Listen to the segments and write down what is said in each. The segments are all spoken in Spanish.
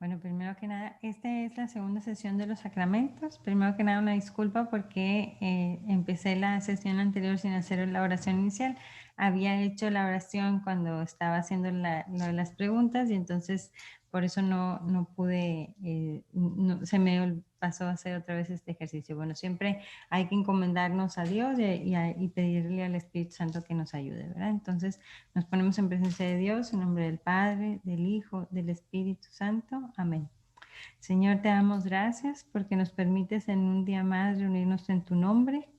Bueno, primero que nada, esta es la segunda sesión de los sacramentos. Primero que nada, una disculpa porque empecé la sesión anterior sin hacer la oración inicial. Había hecho la oración cuando estaba haciendo lo de las preguntas y entonces por eso no pude, se me pasó a hacer otra vez este ejercicio. Bueno, siempre hay que encomendarnos a Dios y pedirle al Espíritu Santo que nos ayude, ¿verdad? Entonces, nos ponemos en presencia de Dios, en nombre del Padre, del Hijo, del Espíritu Santo. Amén. Señor, te damos gracias porque nos permites en un día más reunirnos en tu nombre,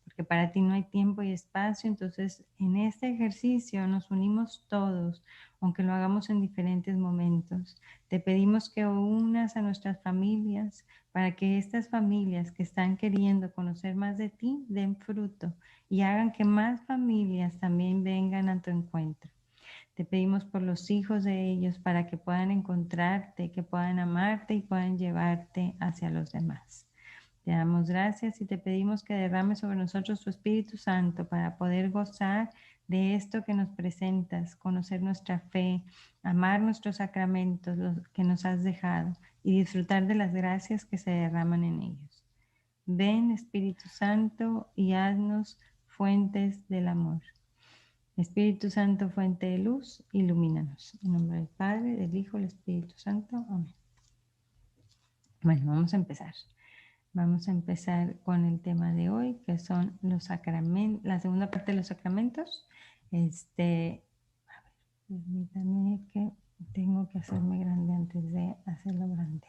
porque para ti no hay tiempo y espacio. Entonces, en este ejercicio nos unimos todos, aunque lo hagamos en diferentes momentos. Te pedimos que unas a nuestras familias para que estas familias que están queriendo conocer más de ti den fruto y hagan que más familias también vengan a tu encuentro. Te pedimos por los hijos de ellos para que puedan encontrarte, que puedan amarte y puedan llevarte hacia los demás. Te damos gracias y te pedimos que derrames sobre nosotros tu Espíritu Santo para poder gozar de esto que nos presentas, conocer nuestra fe, amar nuestros sacramentos, los que nos has dejado, y disfrutar de las gracias que se derraman en ellos. Ven, Espíritu Santo, y haznos fuentes del amor. Espíritu Santo, fuente de luz, ilumínanos. En nombre del Padre, del Hijo, del Espíritu Santo. Amén. Bueno, vamos a empezar. Vamos a empezar con el tema de hoy, que son los sacramentos, la segunda parte de los sacramentos. A ver, permítanme que tengo que hacerme grande antes de hacerlo grande.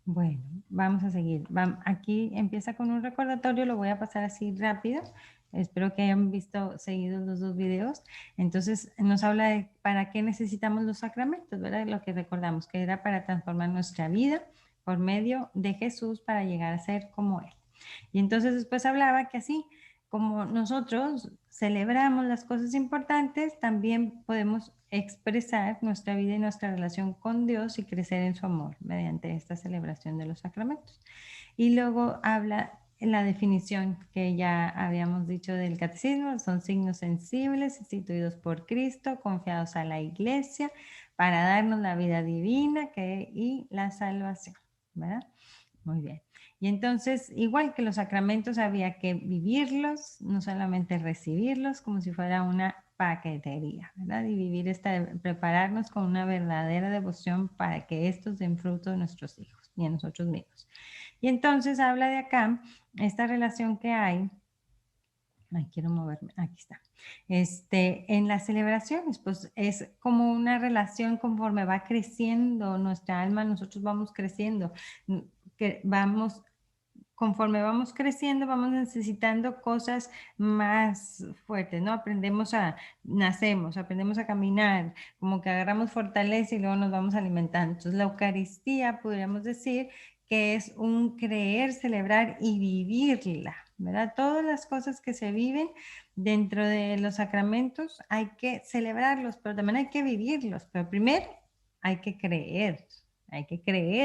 Bueno, vamos a seguir. Aquí empieza con un recordatorio, lo voy a pasar así rápido. Espero que hayan visto seguidos los dos videos. Entonces nos habla de para qué necesitamos los sacramentos, ¿verdad? Lo que recordamos, que era para transformar nuestra vida por medio de Jesús para llegar a ser como Él. Y entonces después hablaba que así como nosotros celebramos las cosas importantes, también podemos expresar nuestra vida y nuestra relación con Dios y crecer en su amor mediante esta celebración de los sacramentos. Y luego habla en la definición que ya habíamos dicho del catecismo: son signos sensibles instituidos por Cristo, confiados a la Iglesia para darnos la vida divina y la salvación, ¿verdad? Muy bien. Y entonces, igual que los sacramentos, había que vivirlos, no solamente recibirlos, como si fuera una paquetería, ¿verdad? Y prepararnos con una verdadera devoción para que estos den fruto de nuestros hijos y a nosotros mismos. Y entonces habla de acá esta relación que hay. Ay, quiero moverme. Aquí está. En las celebraciones, pues es como una relación conforme va creciendo nuestra alma, nosotros vamos creciendo, que vamos conforme vamos creciendo, vamos necesitando cosas más fuertes, ¿no? Nacemos, aprendemos a caminar, como que agarramos fortaleza y luego nos vamos alimentando. Entonces, la Eucaristía, podríamos decir que es un creer, celebrar y vivirla, ¿verdad? Todas las cosas que se viven dentro de los sacramentos hay que celebrarlos, pero también hay que vivirlos. Pero primero hay que creer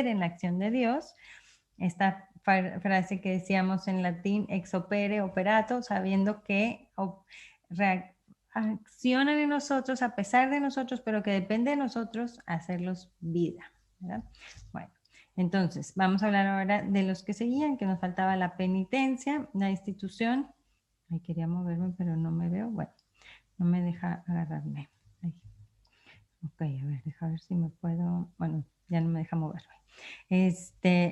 en la acción de Dios. Esta frase que decíamos en latín, ex opere operato, sabiendo que accionan en nosotros a pesar de nosotros, pero que depende de nosotros hacerlos vida, ¿verdad? Bueno, entonces vamos a hablar ahora de los que seguían, que nos faltaba la penitencia, la institución. Ay, quería moverme, pero no me veo. Bueno, no me deja agarrarme. Ay. Ok, a ver, deja ver si me puedo. Bueno, ya no me deja moverme.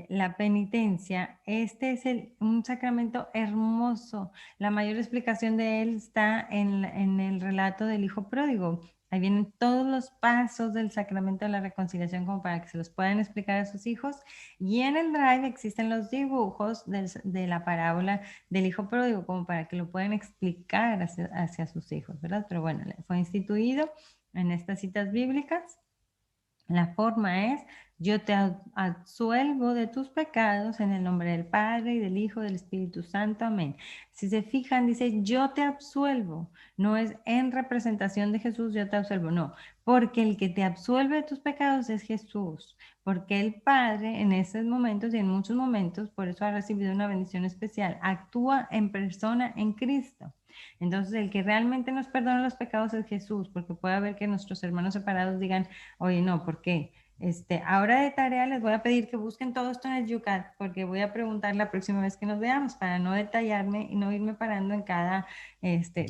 La penitencia, este es un sacramento hermoso. La mayor explicación de él está en el relato del hijo pródigo. Ahí vienen todos los pasos del sacramento de la reconciliación como para que se los puedan explicar a sus hijos. Y en el Drive existen los dibujos de la parábola del hijo pródigo como para que lo puedan explicar hacia sus hijos, ¿verdad? Pero bueno, fue instituido en estas citas bíblicas. La forma es: yo te absuelvo de tus pecados en el nombre del Padre y del Hijo y del Espíritu Santo. Amén. Si se fijan, dice yo te absuelvo. No es en representación de Jesús, yo te absuelvo. No, porque el que te absuelve de tus pecados es Jesús. Porque el Padre en esos momentos y en muchos momentos, por eso ha recibido una bendición especial, actúa en persona en Cristo. Entonces, el que realmente nos perdona los pecados es Jesús, porque puede haber que nuestros hermanos separados digan: oye, no, ¿por qué? Ahora de tarea les voy a pedir que busquen todo esto en el Yucat, porque voy a preguntar la próxima vez que nos veamos para no detallarme y no irme parando en cada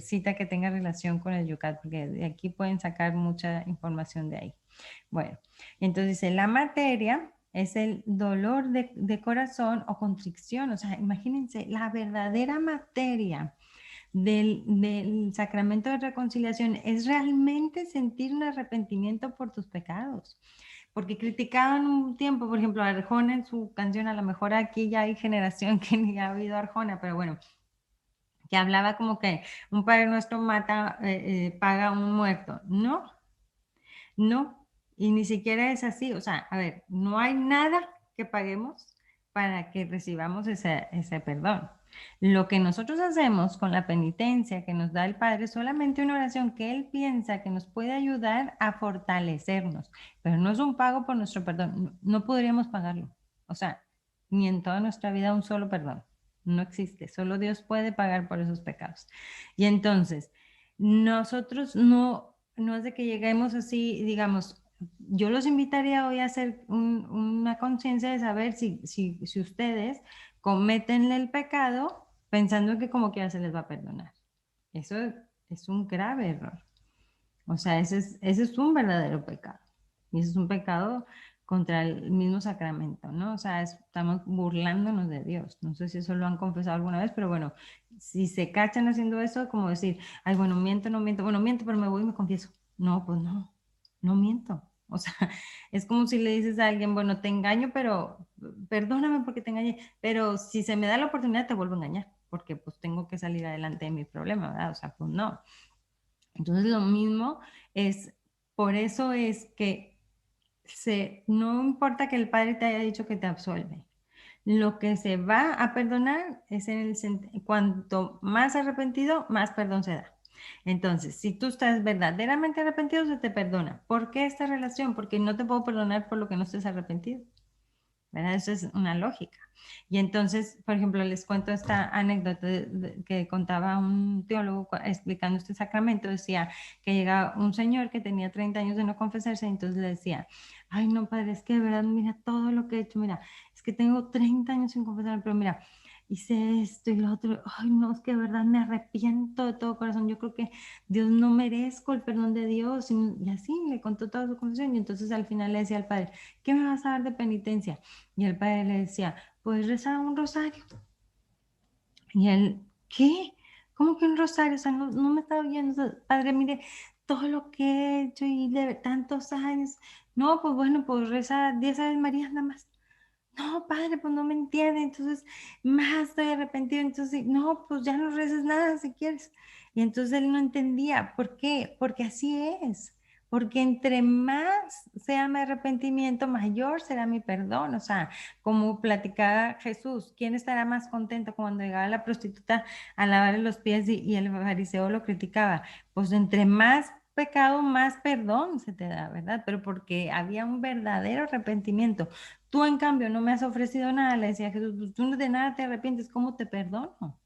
cita que tenga relación con el Yucat, porque de aquí pueden sacar mucha información de ahí. Bueno, entonces dice, la materia es el dolor de corazón o constricción. O sea, imagínense, la verdadera materia del sacramento de reconciliación es realmente sentir un arrepentimiento por tus pecados. Porque criticaban un tiempo, por ejemplo, a Arjona en su canción, a lo mejor aquí ya hay generación que ni ha oído a Arjona, pero bueno, que hablaba como que un Padre Nuestro mata, paga un muerto. No, no, y ni siquiera es así. O sea, a ver, no hay nada que paguemos para que recibamos ese perdón. Lo que nosotros hacemos con la penitencia que nos da el Padre es solamente una oración que Él piensa que nos puede ayudar a fortalecernos, pero no es un pago por nuestro perdón. No, no podríamos pagarlo. O sea, ni en toda nuestra vida un solo perdón. No existe. Solo Dios puede pagar por esos pecados. Y entonces, nosotros no es de que lleguemos así, digamos, yo los invitaría hoy a hacer una conciencia de saber si ustedes cometen el pecado pensando que como quiera se les va a perdonar. Eso es un grave error. O sea, ese es un verdadero pecado. Y ese es un pecado contra el mismo sacramento, ¿no? O sea, estamos burlándonos de Dios. No sé si eso lo han confesado alguna vez, pero bueno, si se cachan haciendo eso, como decir, ay, bueno, miento, no miento, bueno, miento, pero me voy y me confieso. No, pues no, no miento. O sea, es como si le dices a alguien, bueno, te engaño, pero perdóname porque te engañé, pero si se me da la oportunidad te vuelvo a engañar, porque pues tengo que salir adelante de mi problema, ¿verdad? O sea, pues no. Entonces lo mismo es, por eso es que no importa que el Padre te haya dicho que te absuelve. Lo que se va a perdonar es cuanto más arrepentido, más perdón se da. Entonces, si tú estás verdaderamente arrepentido, se te perdona. ¿Por qué esta relación? Porque no te puedo perdonar por lo que no estés arrepentido. ¿Verdad? Eso es una lógica. Y entonces, por ejemplo, les cuento esta anécdota que contaba un teólogo explicando este sacramento. Decía que llegaba un señor que tenía 30 años de no confesarse, y entonces le decía, ay, no, padre, es que de verdad, mira todo lo que he hecho, mira, es que tengo 30 años sin confesarme, pero mira, hice esto y lo otro, ay, no, es que de verdad me arrepiento de todo corazón, yo creo que Dios no merezco el perdón de Dios, y así le contó toda su confesión, y entonces al final le decía al padre, ¿qué me vas a dar de penitencia? Y el padre le decía, pues rezar un rosario. Y él, ¿qué? ¿Cómo que un rosario? O sea, no me está oyendo. Padre, mire, todo lo que he hecho y de tantos años. No, pues bueno, pues reza 10 Aves Marías nada más. No, padre, pues no me entiende. Entonces, más estoy arrepentido. Entonces, no, pues ya no reces nada si quieres. Y entonces él no entendía. ¿Por qué? Porque así es. Porque entre más sea mi arrepentimiento, mayor será mi perdón. O sea, como platicaba Jesús, ¿quién estará más contento cuando llegaba la prostituta a lavarle los pies y el fariseo lo criticaba? Pues entre más pecado, más perdón se te da, ¿verdad? Pero porque había un verdadero arrepentimiento. Tú, en cambio, no me has ofrecido nada, le decía Jesús, pues tú de nada te arrepientes, ¿cómo te perdono?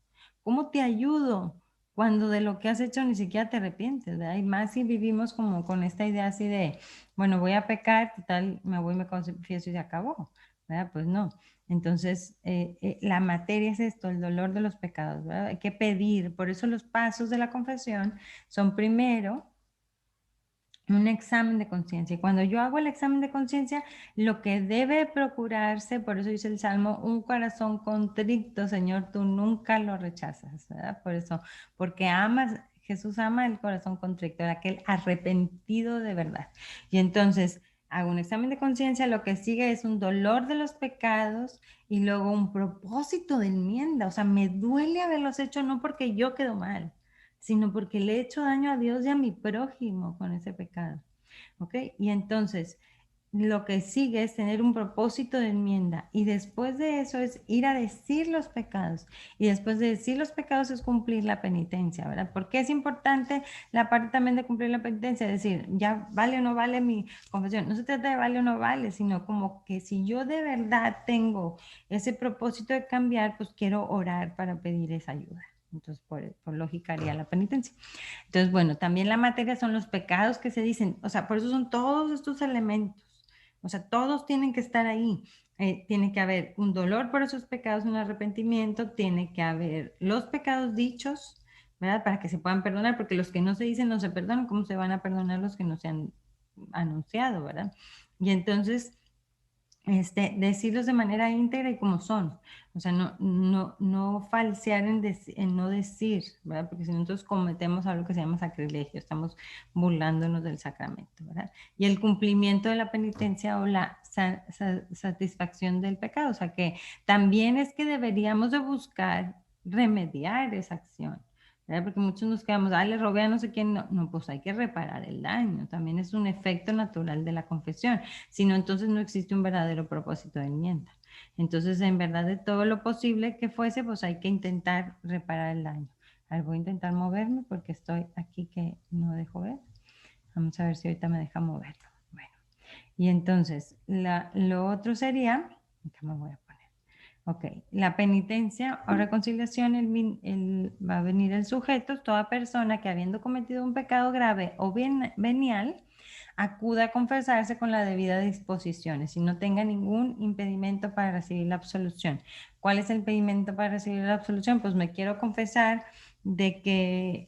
¿Cómo te ayudo cuando de lo que has hecho ni siquiera te arrepientes, ¿verdad? Y más si vivimos como con esta idea así de, bueno, voy a pecar, tal, me voy, me confieso y se acabó, ¿verdad? Pues no. Entonces, la materia es esto, el dolor de los pecados, ¿verdad? Hay que pedir, por eso los pasos de la confesión son primero un examen de conciencia. Y cuando yo hago el examen de conciencia, lo que debe procurarse, por eso dice el Salmo, un corazón contrito, Señor, tú nunca lo rechazas, ¿verdad? Por eso, porque amas, Jesús ama el corazón contrito, aquel arrepentido de verdad. Y entonces hago un examen de conciencia, lo que sigue es un dolor de los pecados y luego un propósito de enmienda. O sea, me duele haberlos hecho no porque yo quedo mal, sino porque le he hecho daño a Dios y a mi prójimo con ese pecado. ¿Ok? Y entonces, lo que sigue es tener un propósito de enmienda y después de eso es ir a decir los pecados y después de decir los pecados es cumplir la penitencia, ¿verdad? Porque es importante la parte también de cumplir la penitencia, es decir, ya vale o no vale mi confesión. No se trata de vale o no vale, sino como que si yo de verdad tengo ese propósito de cambiar, pues quiero orar para pedir esa ayuda. Entonces, por lógica haría la penitencia. Entonces, bueno, también la materia son los pecados que se dicen, o sea, por eso son todos estos elementos, O sea, todos tienen que estar ahí. Tiene que haber un dolor por esos pecados, un arrepentimiento, tiene que haber los pecados dichos, ¿verdad? Para que se puedan perdonar, porque los que no se dicen no se perdonan, ¿cómo se van a perdonar los que no se han anunciado, ¿verdad? Y entonces decirlos de manera íntegra y como son. O sea, no falsear en no decir, ¿verdad? Porque si nosotros cometemos algo que se llama sacrilegio, estamos burlándonos del sacramento, ¿verdad? Y el cumplimiento de la penitencia o la satisfacción del pecado. O sea, que también es que deberíamos de buscar remediar esa acción. ¿Verdad? Porque muchos nos quedamos, ah, le robé a no sé quién, no, no, pues hay que reparar el daño, también es un efecto natural de la confesión, si no, entonces no existe un verdadero propósito de enmienda. Entonces, en verdad, de todo lo posible que fuese, pues hay que intentar reparar el daño. A ver, voy a intentar moverme porque estoy aquí que no dejo ver. Vamos a ver si ahorita me deja moverlo. Bueno, y entonces, lo otro sería, acá me voy a poner. Ok, la penitencia o reconciliación, va a venir el sujeto, toda persona que habiendo cometido un pecado grave o venial, acuda a confesarse con la debida disposición y no tenga ningún impedimento para recibir la absolución. ¿Cuál es el impedimento para recibir la absolución? Pues me quiero confesar de que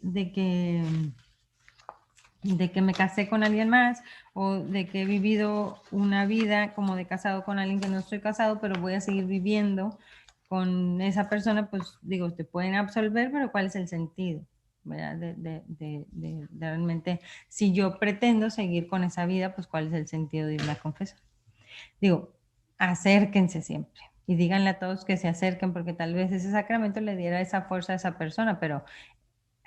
me casé con alguien más o de que he vivido una vida como de casado con alguien que no estoy casado, pero voy a seguir viviendo con esa persona, pues digo, te pueden absolver, pero ¿cuál es el sentido? ¿Verdad? De realmente, si yo pretendo seguir con esa vida, pues ¿cuál es el sentido de irme a confesar? Digo, acérquense siempre y díganle a todos que se acerquen porque tal vez ese sacramento le diera esa fuerza a esa persona, pero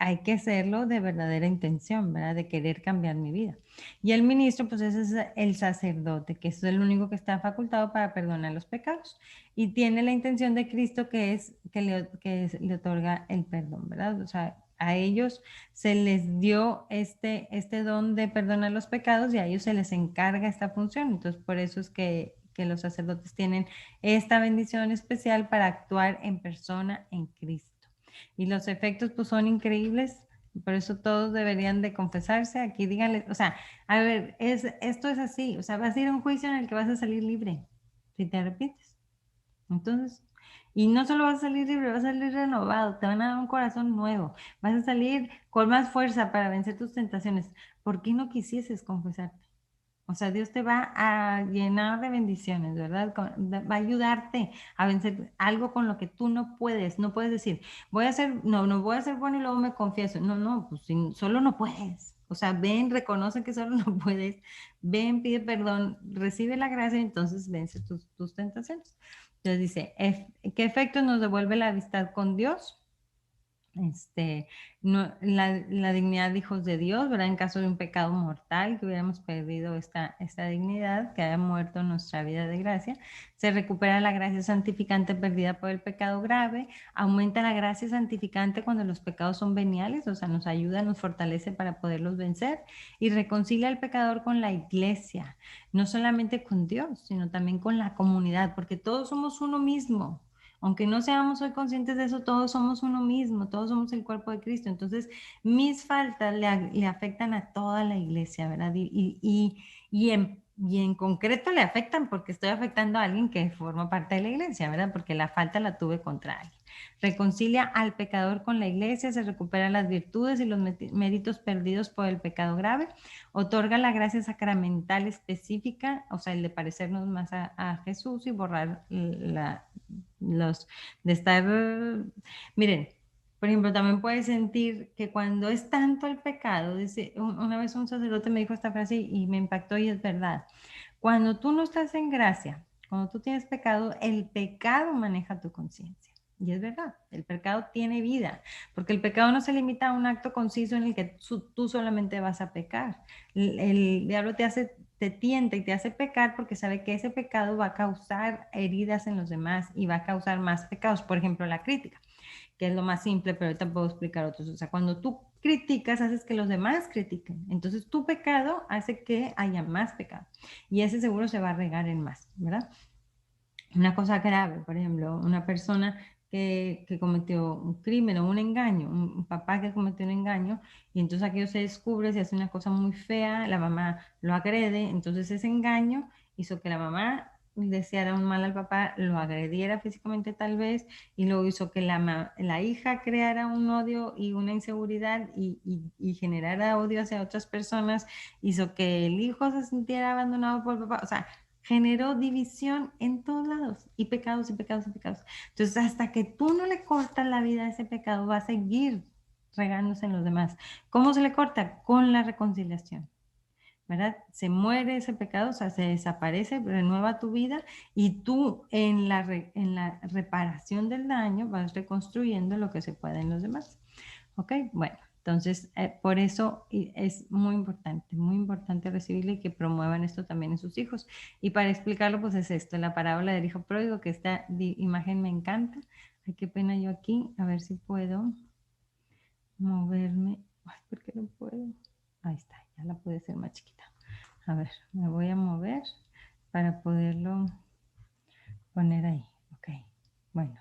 hay que hacerlo de verdadera intención, ¿verdad? De querer cambiar mi vida. Y el ministro, pues ese es el sacerdote, que es el único que está facultado para perdonar los pecados. Y tiene la intención de Cristo que es le otorga el perdón, ¿verdad? O sea, a ellos se les dio este don de perdonar los pecados y a ellos se les encarga esta función. Entonces, por eso es que los sacerdotes tienen esta bendición especial para actuar en persona en Cristo. Y los efectos pues son increíbles, por eso todos deberían de confesarse. Aquí díganle, o sea, a ver, esto es así, o sea, vas a ir a un juicio en el que vas a salir libre, si te arrepientes. Entonces, y no solo vas a salir libre, vas a salir renovado, te van a dar un corazón nuevo, vas a salir con más fuerza para vencer tus tentaciones. ¿Por qué no quisieses confesarte? O sea, Dios te va a llenar de bendiciones, ¿verdad? Va a ayudarte a vencer algo con lo que tú no puedes. No puedes decir, no voy a ser bueno y luego me confieso. No, no, pues solo no puedes. O sea, ven, reconoce que solo no puedes. Ven, pide perdón, recibe la gracia y entonces vence tus tentaciones. Entonces dice, ¿qué efecto nos devuelve la amistad con Dios? No, la dignidad de hijos de Dios, ¿verdad? En caso de un pecado mortal, que hubiéramos perdido esta dignidad, que haya muerto nuestra vida de gracia, se recupera la gracia santificante perdida por el pecado grave, aumenta la gracia santificante cuando los pecados son veniales, o sea, nos ayuda, nos fortalece para poderlos vencer y reconcilia al pecador con la iglesia, no solamente con Dios, sino también con la comunidad, porque todos somos uno mismo. Aunque no seamos hoy conscientes de eso, todos somos uno mismo, todos somos el cuerpo de Cristo. Entonces, mis faltas le afectan a toda la iglesia, ¿verdad? Y en concreto le afectan porque estoy afectando a alguien que forma parte de la iglesia, ¿verdad? Porque la falta la tuve contra alguien. Reconcilia al pecador con la iglesia, se recuperan las virtudes y los méritos perdidos por el pecado grave, otorga la gracia sacramental específica, o sea, el de parecernos más a Jesús y borrar los de estar, miren, por ejemplo, también puedes sentir que cuando es tanto el pecado, dice, una vez un sacerdote me dijo esta frase y me impactó y es verdad. Cuando tú no estás en gracia, cuando tú tienes pecado, el pecado maneja tu conciencia. Y es verdad, el pecado tiene vida, porque el pecado no se limita a un acto conciso en el que tú solamente vas a pecar. El diablo te tienta y te hace pecar porque sabe que ese pecado va a causar heridas en los demás y va a causar más pecados. Por ejemplo, la crítica, que es lo más simple, pero ahorita puedo explicar otros. O sea, cuando tú criticas, haces que los demás critiquen. Entonces, tu pecado hace que haya más pecado. Y ese seguro se va a regar en más, ¿verdad? Una cosa grave, por ejemplo, una persona que cometió un crimen o un engaño, un papá que cometió un engaño, y entonces aquello se descubre, se hace una cosa muy fea, la mamá lo agrede, entonces ese engaño hizo que la mamá deseara un mal al papá, lo agrediera físicamente tal vez, y luego hizo que la hija creara un odio y una inseguridad y generara odio hacia otras personas, hizo que el hijo se sintiera abandonado por el papá, o sea, generó división en todos lados y pecados y pecados y pecados. Entonces, hasta que tú no le cortas la vida a ese pecado, va a seguir regándose en los demás. ¿Cómo se le corta? Con la reconciliación, ¿verdad? Se muere ese pecado, o sea, se desaparece, renueva tu vida y tú en la reparación del daño vas reconstruyendo lo que se puede en los demás. ¿Ok? Bueno, entonces por eso es muy importante recibirlo y que promuevan esto también en sus hijos. Y para explicarlo, pues es esto, la parábola del hijo pródigo, que esta imagen me encanta. Ay, qué pena yo aquí, a ver si puedo moverme. Ay, ¿por qué no puedo? Ahí está, ya la pude hacer más chiquita. A ver, me voy a mover para poderlo poner ahí. Ok, bueno.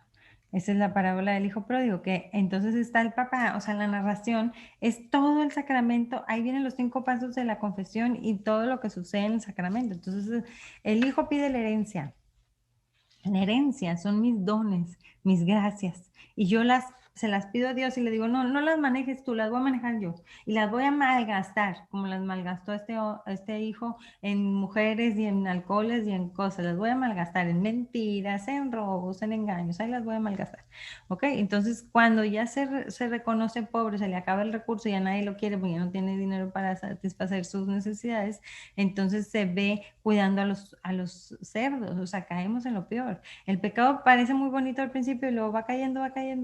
Esa es la parábola del hijo pródigo, que entonces está el papá, o sea, la narración es todo el sacramento, ahí vienen los 5 pasos de la confesión y todo lo que sucede en el sacramento. Entonces, el hijo pide la herencia son mis dones, mis gracias. Y yo se las pido a Dios y le digo, no, no las manejes tú, las voy a manejar yo. Y las voy a malgastar, como las malgastó este hijo en mujeres y en alcoholes y en cosas. Las voy a malgastar en mentiras, en robos, en engaños. Ahí las voy a malgastar. ¿Ok? Entonces, cuando ya se reconoce pobre, se le acaba el recurso y ya nadie lo quiere porque ya no tiene dinero para satisfacer sus necesidades, entonces se ve cuidando a los cerdos, o sea, caemos en lo peor. El pecado parece muy bonito al principio y luego va cayendo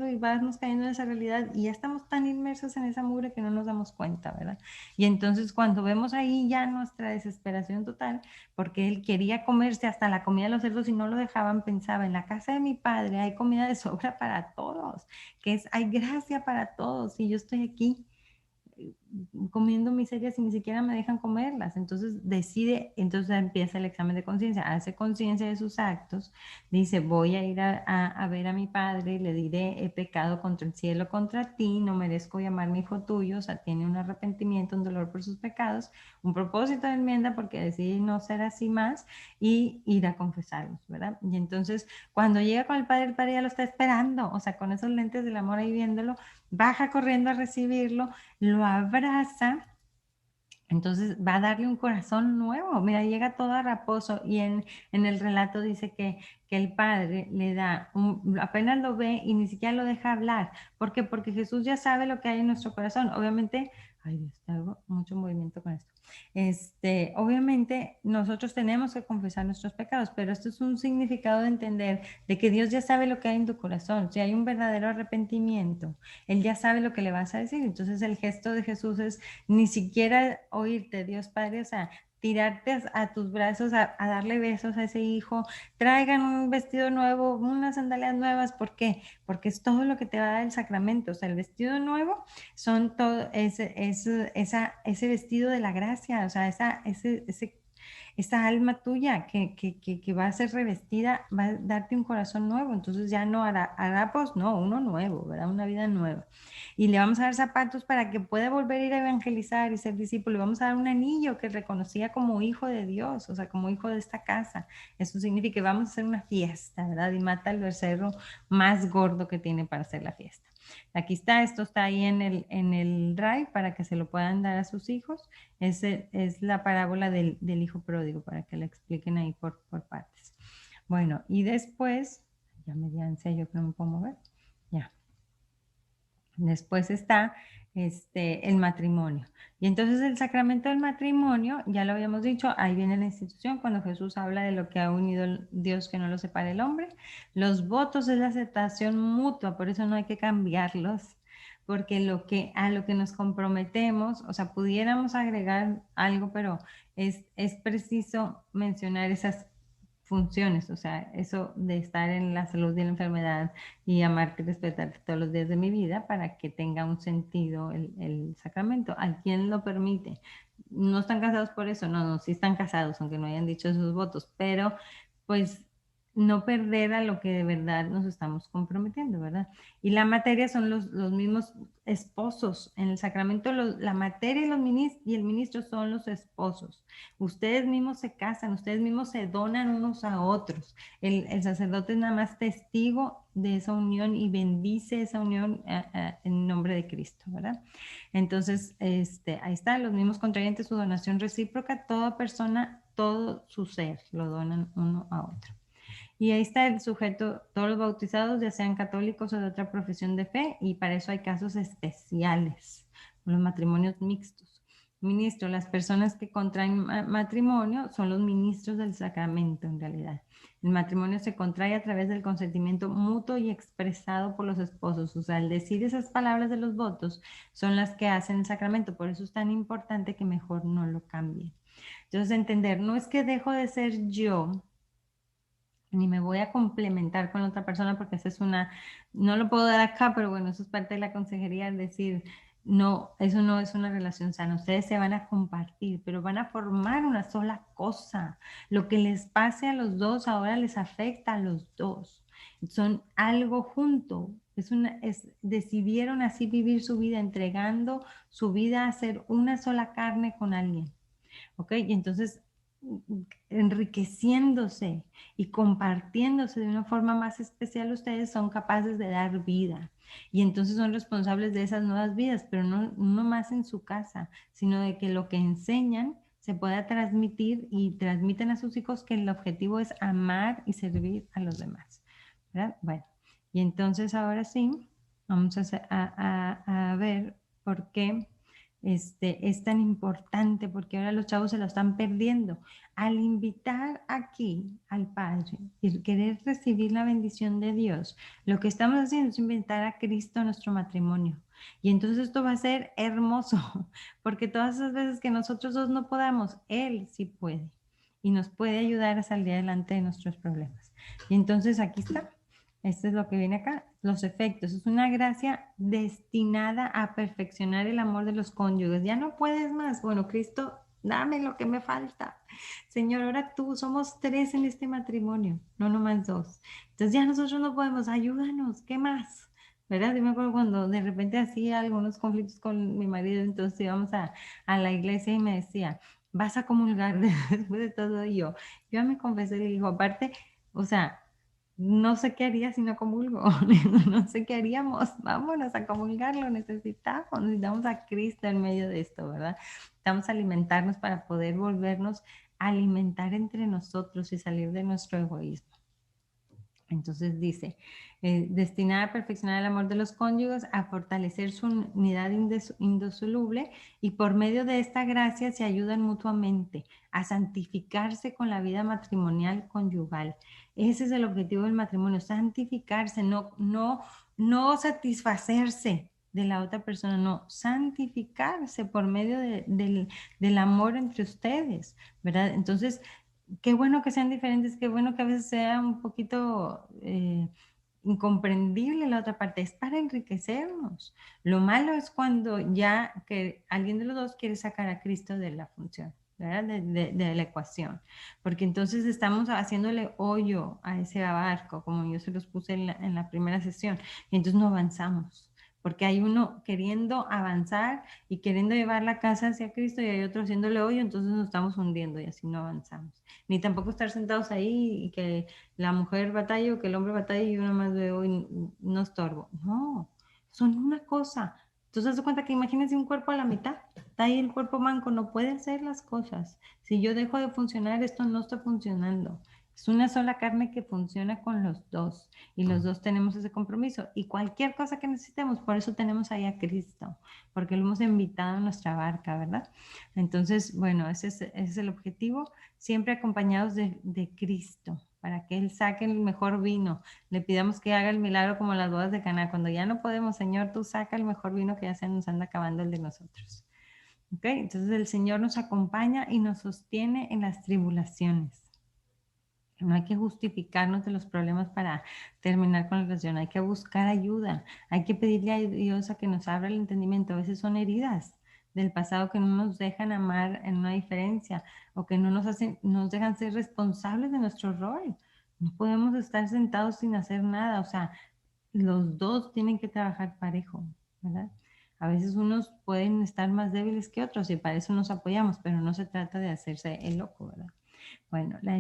y vamos cayendo en esa realidad y ya estamos tan inmersos en esa mugre que no nos damos cuenta, ¿verdad? Y entonces cuando vemos ahí ya nuestra desesperación total, porque él quería comerse hasta la comida de los cerdos y no lo dejaban, pensaba, en la casa de mi padre hay comida de sobra para todos, hay gracia para todos y yo estoy aquí comiendo miserias y ni siquiera me dejan comerlas. Entonces decide, entonces empieza el examen de conciencia, hace conciencia de sus actos, dice, voy a ir a ver a mi padre, le diré, he pecado contra el cielo, contra ti, no merezco llamarme hijo tuyo, o sea, tiene un arrepentimiento, un dolor por sus pecados, un propósito de enmienda porque decide no ser así más y ir a confesarlos, ¿verdad? Y entonces cuando llega con el padre ya lo está esperando, o sea, con esos lentes del amor ahí viéndolo, baja corriendo a recibirlo, lo abraza, entonces va a darle un corazón nuevo. Mira, llega todo raposo y en el relato dice que el padre le da, apenas lo ve y ni siquiera lo deja hablar. ¿Por qué? Porque Jesús ya sabe lo que hay en nuestro corazón. Obviamente, ay Dios, tengo mucho movimiento con esto. Obviamente nosotros tenemos que confesar nuestros pecados, pero esto es un significado de entender de que Dios ya sabe lo que hay en tu corazón. Si hay un verdadero arrepentimiento, Él ya sabe lo que le vas a decir. Entonces el gesto de Jesús es ni siquiera oírte, Dios Padre, o sea, tirarte a tus brazos, a darle besos a ese hijo, traigan un vestido nuevo, unas sandalias nuevas, ¿por qué? Porque es todo lo que te va a dar el sacramento, o sea, el vestido nuevo son todo ese vestido de la gracia, o sea, esa alma tuya que va a ser revestida, va a darte un corazón nuevo, entonces ya no harapos, no, uno nuevo, ¿verdad? Una vida nueva. Y le vamos a dar zapatos para que pueda volver a ir a evangelizar y ser discípulo. Le vamos a dar un anillo que reconocía como hijo de Dios, o sea, como hijo de esta casa. Eso significa que vamos a hacer una fiesta, ¿verdad? Y mata al becerro más gordo que tiene para hacer la fiesta. Aquí está, esto está ahí en el drive para que se lo puedan dar a sus hijos. Es la parábola del hijo pródigo, para que la expliquen ahí por partes. Bueno, y después, ya me di ansia, yo que no me puedo mover, ya. Después está el matrimonio. Y entonces el sacramento del matrimonio, ya lo habíamos dicho, ahí viene la institución, cuando Jesús habla de lo que ha unido Dios, que no lo separe el hombre. Los votos es la aceptación mutua, por eso no hay que cambiarlos, porque a lo que nos comprometemos, o sea, pudiéramos agregar algo, pero es preciso mencionar esas funciones, o sea, eso de estar en la salud y en la enfermedad y amarte y respetarte todos los días de mi vida para que tenga un sentido el sacramento. ¿A quién lo permite? ¿No están casados por eso? No, no, sí están casados, aunque no hayan dicho sus votos, pero pues no perder a lo que de verdad nos estamos comprometiendo, ¿verdad? Y la materia son los mismos esposos. En el sacramento la materia y el ministro son los esposos. Ustedes mismos se casan, ustedes mismos se donan unos a otros. El sacerdote es nada más testigo de esa unión y bendice esa unión en nombre de Cristo, ¿verdad? Entonces, ahí está, los mismos contrayentes, su donación recíproca, toda persona, todo su ser, lo donan uno a otro. Y ahí está el sujeto, todos los bautizados, ya sean católicos o de otra profesión de fe, y para eso hay casos especiales, los matrimonios mixtos. Ministro, las personas que contraen matrimonio son los ministros del sacramento en realidad. El matrimonio se contrae a través del consentimiento mutuo y expresado por los esposos. O sea, al decir esas palabras de los votos son las que hacen el sacramento. Por eso es tan importante que mejor no lo cambien. Entonces, entender, no es que dejo de ser yo, ni me voy a complementar con otra persona porque esa es no lo puedo dar acá, pero bueno, eso es parte de la consejería, es decir, no, eso no es una relación sana. Ustedes se van a compartir, pero van a formar una sola cosa. Lo que les pase a los dos ahora les afecta a los dos. Son algo junto. Decidieron así vivir su vida, entregando su vida a ser una sola carne con alguien. ¿Ok? Y entonces enriqueciéndose y compartiéndose de una forma más especial, ustedes son capaces de dar vida. Y entonces son responsables de esas nuevas vidas, pero no más en su casa, sino de que lo que enseñan se pueda transmitir y transmiten a sus hijos que el objetivo es amar y servir a los demás. ¿Verdad? Bueno, y entonces ahora sí, vamos a ver por qué es tan importante, porque ahora los chavos se lo están perdiendo. Al invitar aquí al Padre y querer recibir la bendición de Dios, lo que estamos haciendo es invitar a Cristo a nuestro matrimonio. Y entonces esto va a ser hermoso, porque todas esas veces que nosotros dos no podamos, Él sí puede. Y nos puede ayudar a salir adelante de nuestros problemas. Y entonces aquí está. Esto es lo que viene acá, los efectos. Es una gracia destinada a perfeccionar el amor de los cónyuges. Ya no puedes más. Bueno, Cristo, dame lo que me falta. Señor, ahora tú, somos tres en este matrimonio, no nomás dos. Entonces ya nosotros no podemos, ayúdanos, ¿qué más? ¿Verdad? Yo me acuerdo cuando de repente hacía algunos conflictos con mi marido, entonces íbamos a la iglesia y me decía, vas a comulgar después de todo y yo ya me confesé y le digo, aparte, o sea, no sé qué haría si no comulgo, no sé qué haríamos, vámonos a comulgar, lo necesitamos a Cristo en medio de esto, ¿verdad? Necesitamos alimentarnos para poder volvernos a alimentar entre nosotros y salir de nuestro egoísmo. Entonces dice, destinada a perfeccionar el amor de los cónyuges, a fortalecer su unidad indisoluble y por medio de esta gracia se ayudan mutuamente a santificarse con la vida matrimonial conyugal. Ese es el objetivo del matrimonio, santificarse, no satisfacerse de la otra persona, no, santificarse por medio del amor entre ustedes, ¿verdad? Entonces, qué bueno que sean diferentes, qué bueno que a veces sea un poquito incomprendible la otra parte, es para enriquecernos. Lo malo es cuando ya que alguien de los dos quiere sacar a Cristo de la función, ¿verdad? De la ecuación, porque entonces estamos haciéndole hoyo a ese barco, como yo se los puse en la primera sesión, y entonces no avanzamos. Porque hay uno queriendo avanzar y queriendo llevar la casa hacia Cristo y hay otro haciéndole hoyo, entonces nos estamos hundiendo y así no avanzamos. Ni tampoco estar sentados ahí y que la mujer batalla o que el hombre batalla y uno más veo y no estorbo. No, son una cosa. Entonces, haz de cuenta que imagínense un cuerpo a la mitad. Está ahí el cuerpo manco, no puede hacer las cosas. Si yo dejo de funcionar, esto no está funcionando. Es una sola carne que funciona con los dos y los dos tenemos ese compromiso. Y cualquier cosa que necesitemos, por eso tenemos ahí a Cristo, porque lo hemos invitado a nuestra barca, ¿verdad? Entonces, bueno, ese es el objetivo, siempre acompañados de Cristo, para que Él saque el mejor vino. Le pidamos que haga el milagro como las bodas de Caná. Cuando ya no podemos, Señor, tú saca el mejor vino que ya se nos anda acabando el de nosotros. ¿Ok? Entonces el Señor nos acompaña y nos sostiene en las tribulaciones. No hay que justificarnos de los problemas para terminar con la relación, hay que buscar ayuda, hay que pedirle a Dios a que nos abra el entendimiento. A veces son heridas del pasado que no nos dejan amar en una diferencia o que no nos dejan ser responsables de nuestro rol. No podemos estar sentados sin hacer nada, o sea, los dos tienen que trabajar parejo, ¿verdad? A veces unos pueden estar más débiles que otros y para eso nos apoyamos, pero no se trata de hacerse el loco, ¿verdad? Bueno, la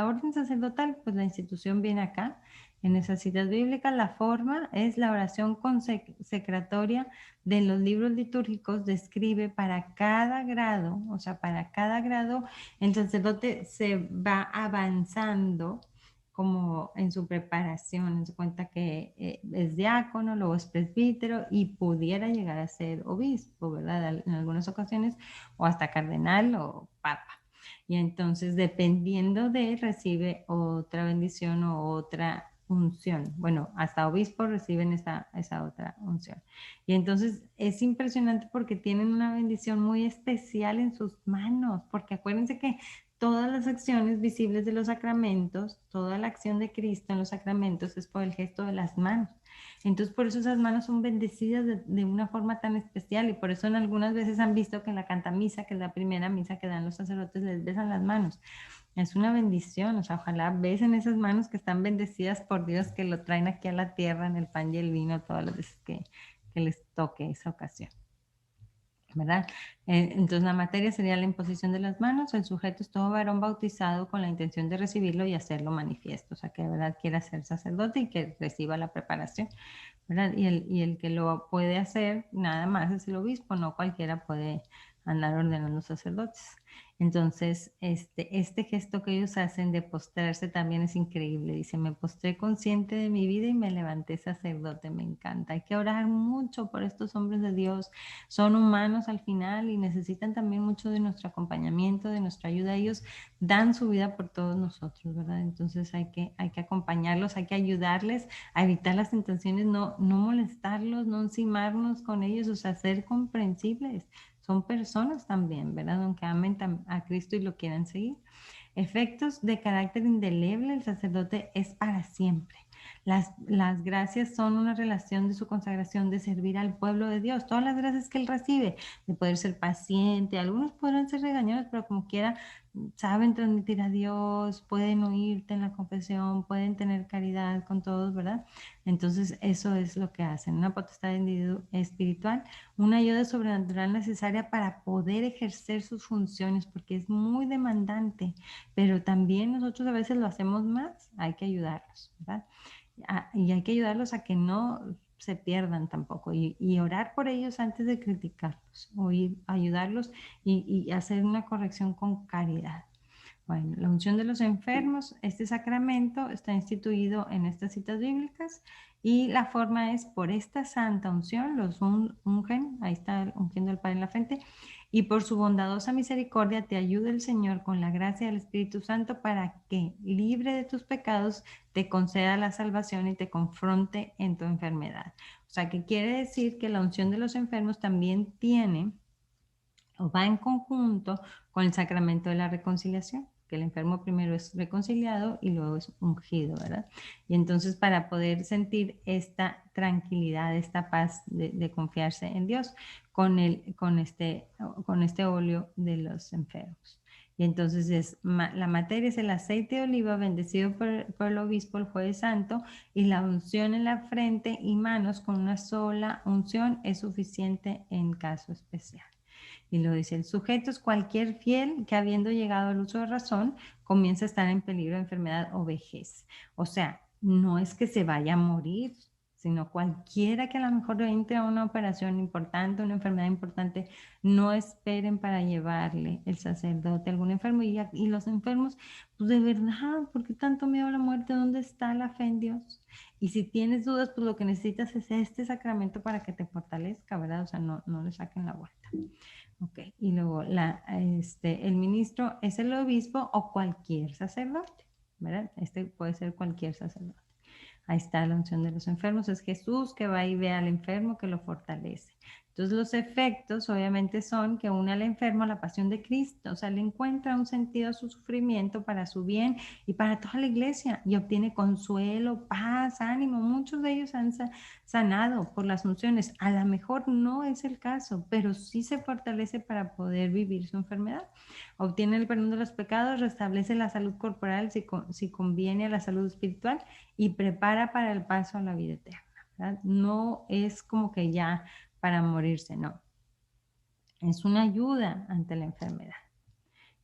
orden sacerdotal, pues la institución viene acá. En esas citas bíblicas, la forma es la oración consecratoria de los libros litúrgicos, describe para cada grado, o sea, para cada grado, el sacerdote se va avanzando como en su preparación, en su cuenta que es diácono, luego es presbítero y pudiera llegar a ser obispo, ¿verdad? En algunas ocasiones, o hasta cardenal o papa. Y entonces, dependiendo de, recibe otra bendición o otra unción. Bueno, hasta obispos reciben esa otra unción. Y entonces es impresionante porque tienen una bendición muy especial en sus manos, porque acuérdense que todas las acciones visibles de los sacramentos, toda la acción de Cristo en los sacramentos es por el gesto de las manos. Entonces, por eso esas manos son bendecidas de una forma tan especial y por eso en algunas veces han visto que en la cantamisa, que es la primera misa que dan los sacerdotes, les besan las manos. Es una bendición, o sea, ojalá besen esas manos que están bendecidas por Dios, que lo traen aquí a la tierra en el pan y el vino todas las veces que les toque esa ocasión. ¿Verdad? Entonces la materia sería la imposición de las manos, el sujeto es todo varón bautizado con la intención de recibirlo y hacerlo manifiesto, o sea que de verdad quiera ser sacerdote y que reciba la preparación, ¿verdad? Y el que lo puede hacer nada más es el obispo, no cualquiera puede andar ordenando sacerdotes. Entonces, este gesto que ellos hacen de postrarse también es increíble. Dice, me postré consciente de mi vida y me levanté sacerdote. Me encanta. Hay que orar mucho por estos hombres de Dios. Son humanos al final y necesitan también mucho de nuestro acompañamiento, de nuestra ayuda. Ellos dan su vida por todos nosotros, ¿verdad? Entonces hay que acompañarlos, hay que ayudarles a evitar las tentaciones, no molestarlos, no encimarnos con ellos, o sea, ser comprensibles. Son personas también, ¿verdad? Aunque amen a Cristo y lo quieran seguir. Efectos de carácter indeleble, el sacerdote es para siempre. Las gracias son una relación de su consagración, de servir al pueblo de Dios. Todas las gracias que él recibe, de poder ser paciente, algunos podrán ser regañados, pero como quiera, saben transmitir a Dios, pueden oírte en la confesión, pueden tener caridad con todos, ¿verdad? Entonces, eso es lo que hacen, una potestad espiritual, una ayuda sobrenatural necesaria para poder ejercer sus funciones, porque es muy demandante, pero también nosotros a veces lo hacemos más, hay que ayudarlos, ¿verdad? Y hay que ayudarlos a que no se pierdan tampoco y orar por ellos antes de criticarlos, ayudarlos y hacer una corrección con caridad. Bueno, la unción de los enfermos, este sacramento está instituido en estas citas bíblicas y la forma es por esta santa unción, los ungen, ahí está ungiendo el Padre en la frente, y por su bondadosa misericordia te ayuda el Señor con la gracia del Espíritu Santo para que, libre de tus pecados, te conceda la salvación y te confronte en tu enfermedad. O sea, que quiere decir que la unción de los enfermos también tiene o va en conjunto con el sacramento de la reconciliación, que el enfermo primero es reconciliado y luego es ungido, ¿verdad? Y entonces para poder sentir esta tranquilidad, esta paz de confiarse en Dios con este óleo de los enfermos. Y entonces la materia es el aceite de oliva bendecido por el obispo, el jueves santo, y la unción en la frente y manos con una sola unción es suficiente en caso especial. Y lo dice, el sujeto es cualquier fiel que habiendo llegado al uso de razón comienza a estar en peligro de enfermedad o vejez. O sea, no es que se vaya a morir, sino cualquiera que a lo mejor entre a una operación importante, una enfermedad importante, no esperen para llevarle el sacerdote a algún enfermo. Y los enfermos, pues de verdad, ¿por qué tanto miedo a la muerte? ¿Dónde está la fe en Dios? Y si tienes dudas, pues lo que necesitas es este sacramento para que te fortalezca, ¿verdad? O sea, no le saquen la vuelta. Ok, y luego el ministro es el obispo o cualquier sacerdote, ¿verdad? Este puede ser cualquier sacerdote. Ahí está la unción de los enfermos, es Jesús que va y ve al enfermo que lo fortalece. Entonces los efectos obviamente son que une al enfermo a la pasión de Cristo, o sea, le encuentra un sentido a su sufrimiento para su bien y para toda la iglesia y obtiene consuelo, paz, ánimo. Muchos de ellos han sanado por las unciones. A lo mejor no es el caso, pero sí se fortalece para poder vivir su enfermedad. Obtiene el perdón de los pecados, restablece la salud corporal si conviene a la salud espiritual y prepara para el paso a la vida eterna, ¿verdad? No es como que ya para morirse, no. Es una ayuda ante la enfermedad.